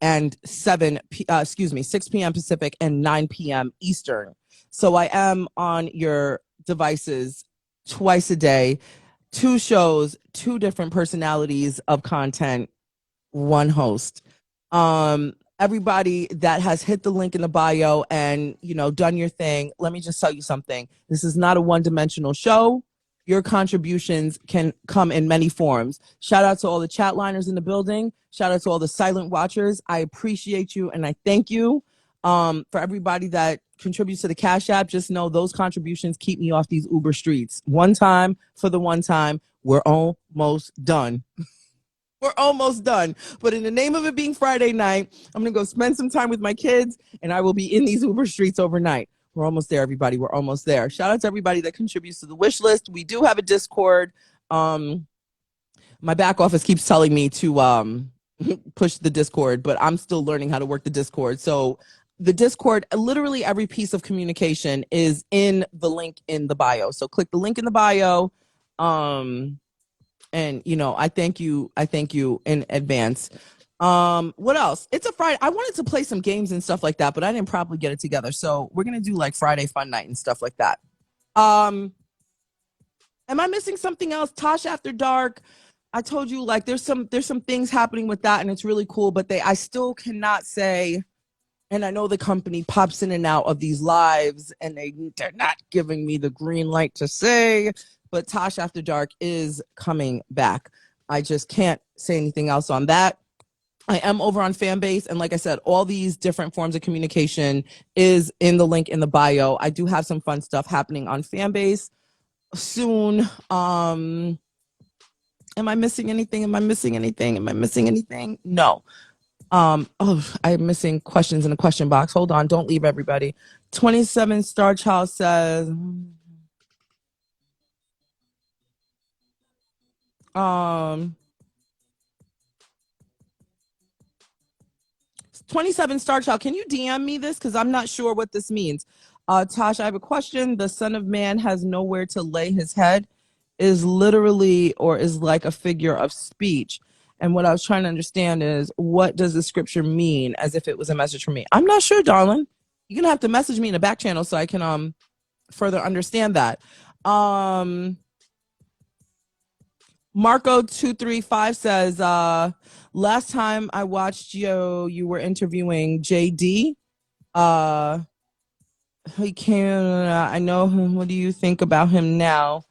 S1: and 6 p.m. Pacific and 9 p.m. Eastern. So I am on your devices twice a day, 2 shows, 2 different personalities of content, 1 host. Everybody that has hit the link in the bio and, done your thing, let me just tell you something. This is not a one-dimensional show. Your contributions can come in many forms. Shout out to all the chat liners in the building. Shout out to all the silent watchers. I appreciate you and I thank you. For everybody that contributes to the Cash App, just know those contributions keep me off these Uber streets. One time for the one time. We're almost done. We're almost done. But in the name of it being Friday night, I'm going to go spend some time with my kids and I will be in these Uber streets overnight. We're almost there, everybody. We're almost there. Shout out to everybody that contributes to the wish list. We do have a Discord. My back office keeps telling me to push the Discord, but I'm still learning how to work the Discord. So the Discord, literally every piece of communication is in the link in the bio. So click the link in the bio. And I thank you in advance. What else? It's a Friday. I wanted to play some games and stuff like that, but I didn't probably get it together. So we're going to do like Friday fun night and stuff like that. Am I missing something else? Tosh After Dark. I told you like there's some things happening with that and it's really cool, but I still cannot say, and I know the company pops in and out of these lives and they're not giving me the green light to say, but Tosh After Dark is coming back. I just can't say anything else on that. I am over on Fanbase, and like I said, all these different forms of communication is in the link in the bio. I do have some fun stuff happening on Fanbase soon. Am I missing anything? No. I'm missing questions in the question box. Hold on, don't leave, everybody. 27 Star Child says 27 Star Child, can you DM me this? Because I'm not sure what this means. Tosh, I have a question. The Son of Man has nowhere to lay his head is literally or is like a figure of speech. And what I was trying to understand is, what does the scripture mean as if it was a message for me? I'm not sure, darling. You're going to have to message me in the back channel so I can further understand that. Marco235 says, last time I watched you were interviewing JD. He came, I know him. What do you think about him now?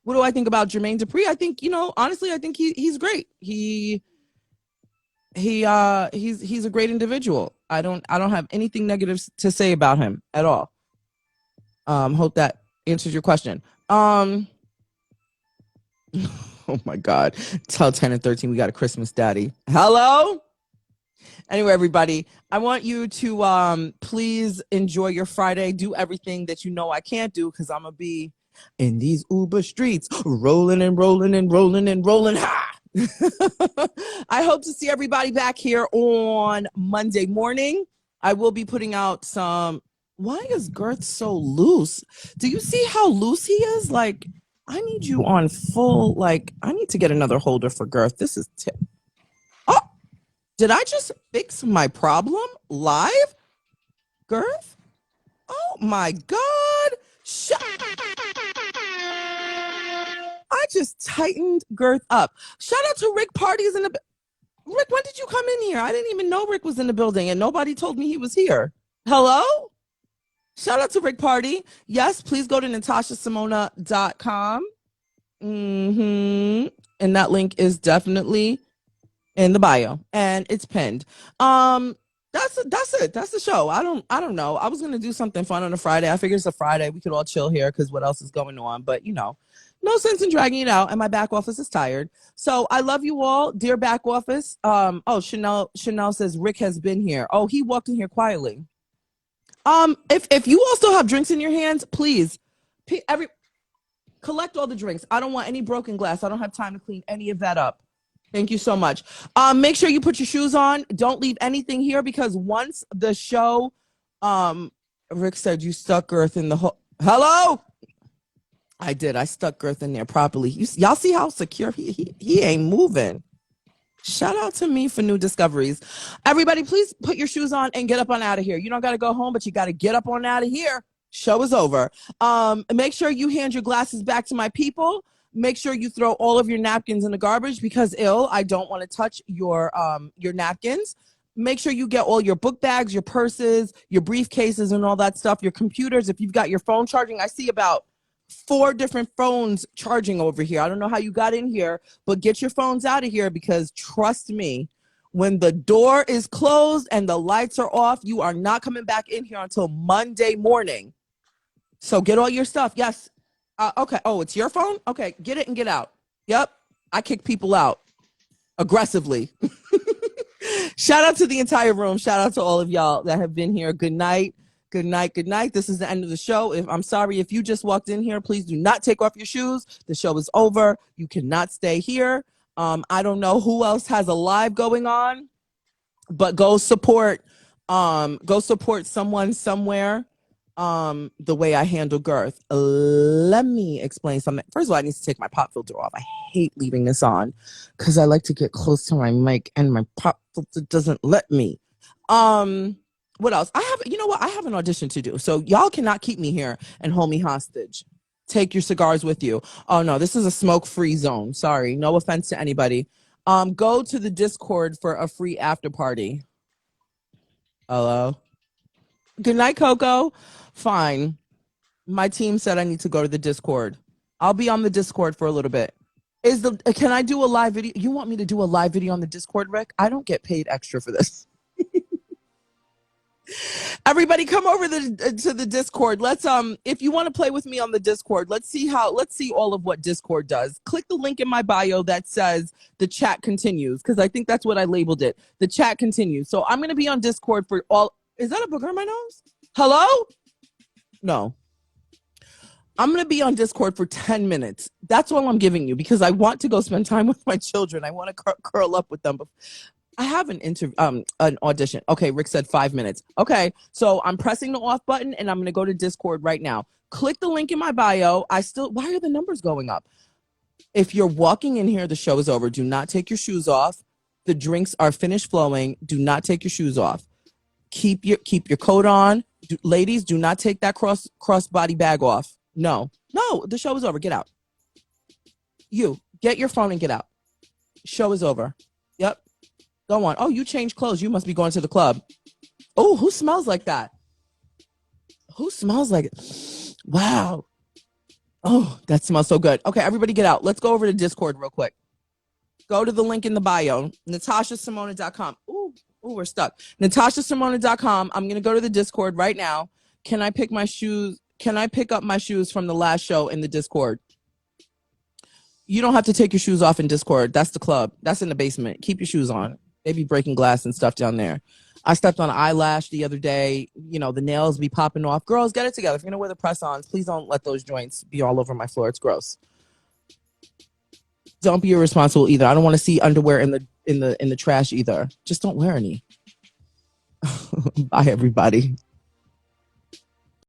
S1: What do I think about Jermaine Dupri? I think, honestly, I think he's great. He's a great individual. I don't have anything negative to say about him at all. Hope that answers your question. Oh my God. Tell 10 and 13 we got a Christmas daddy. Hello? Anyway, everybody, I want you to please enjoy your Friday. Do everything that you know I can't do because I'm going to be in these Uber streets rolling and rolling and rolling and rolling. Ha! I hope to see everybody back here on Monday morning. I will be putting out some. Why is Girth so loose? Do you see how loose he is? Like, I need you on full, I need to get another holder for Girth. This is oh, did I just fix my problem live? Girth? Oh my God. I just tightened Girth up. Shout out to Rick Parties in the Rick, when did you come in here? I didn't even know Rick was in the building and nobody told me he was here. Hello? Shout out to Rick Party. Yes, please go to natashasimona.com And that link is definitely in the bio and it's pinned. That's it. That's the show. I don't know. I was gonna do something fun on a Friday. I figured it's a Friday. We could all chill here because what else is going on? But no sense in dragging it out. And my back office is tired. So I love you all, dear back office. Chanel says Rick has been here. Oh, he walked in here quietly. If you all still have drinks in your hands, please, collect all the drinks. I don't want any broken glass. I don't have time to clean any of that up. Thank you so much. Make sure you put your shoes on. Don't leave anything here because once the show, Rick said you stuck Girth in the hole. Hello? I did. I stuck Girth in there properly. Y'all see how secure he ain't moving. Shout out to me for new discoveries. Everybody, please put your shoes on and get up on out of here. You don't got to go home, but you got to get up on out of here. Show is over. Make sure you hand your glasses back to my people. Make sure you throw all of your napkins in the garbage because I don't want to touch your napkins. Make sure you get all your book bags, your purses, your briefcases and all that stuff, your computers. If you've got your phone charging, I see about 4 different phones charging over here. I don't know how you got in here, but get your phones out of here because trust me, when the door is closed and the lights are off, you are not coming back in here until Monday morning. So get all your stuff. Yes. Okay. Oh, it's your phone? Okay. Get it and get out. Yep. I kick people out aggressively. Shout out to the entire room. Shout out to all of y'all that have been here. Good night. Good night. Good night. This is the end of the show. I'm sorry if you just walked in here. Please do not take off your shoes. The show is over. You cannot stay here. I don't know who else has a live going on, but go support someone somewhere. The way I handle Girth. Let me explain something. First of all, I need to take my pop filter off. I hate leaving this on because I like to get close to my mic and my pop filter doesn't let me. What else? I have an audition to do. So y'all cannot keep me here and hold me hostage. Take your cigars with you. Oh no, this is a smoke-free zone. Sorry, no offense to anybody. Go to the Discord for a free after party. Hello. Good night, Coco. Fine. My team said I need to go to the Discord. I'll be on the Discord for a little bit. Can I do a live video? You want me to do a live video on the Discord, Rick? I don't get paid extra for this. Everybody come over to the Discord. Let's if you want to play with me on the Discord, let's see all of what Discord does. Click the link in my bio that says the chat continues because I think that's what I labeled it. The chat continues. So I'm going to be on Discord for all. Is that a booger in my nose? Hello? No. I'm going to be on Discord for 10 minutes. That's all I'm giving you because I want to go spend time with my children. I want to curl up with them. I have an audition. Okay, Rick said 5 minutes. Okay, so I'm pressing the off button and I'm going to go to Discord right now. Click the link in my bio. Why are the numbers going up? If you're walking in here, the show is over. Do not take your shoes off. The drinks are finished flowing. Do not take your shoes off. Keep your coat on. Ladies, do not take that cross body bag off. No, the show is over. Get out. You get your phone and get out. Show is over. Yep. Go on. Oh, you changed clothes. You must be going to the club. Oh, who smells like that? Who smells like it? Wow. Oh, that smells so good. Okay, everybody get out. Let's go over to Discord real quick. Go to the link in the bio, natashasimona.com. Ooh, we're stuck. natashasimona.com. I'm going to go to the Discord right now. Can I pick my shoes? Can I pick up my shoes from the last show in the Discord? You don't have to take your shoes off in Discord. That's the club. That's in the basement. Keep your shoes on. They be breaking glass and stuff down there. I stepped on an eyelash the other day. You know, the nails be popping off. Girls, get it together. If you're going to wear the press-ons, please don't let those joints be all over my floor. It's gross. Don't be irresponsible either. I don't want to see underwear in the trash either. Just don't wear any. Bye, everybody.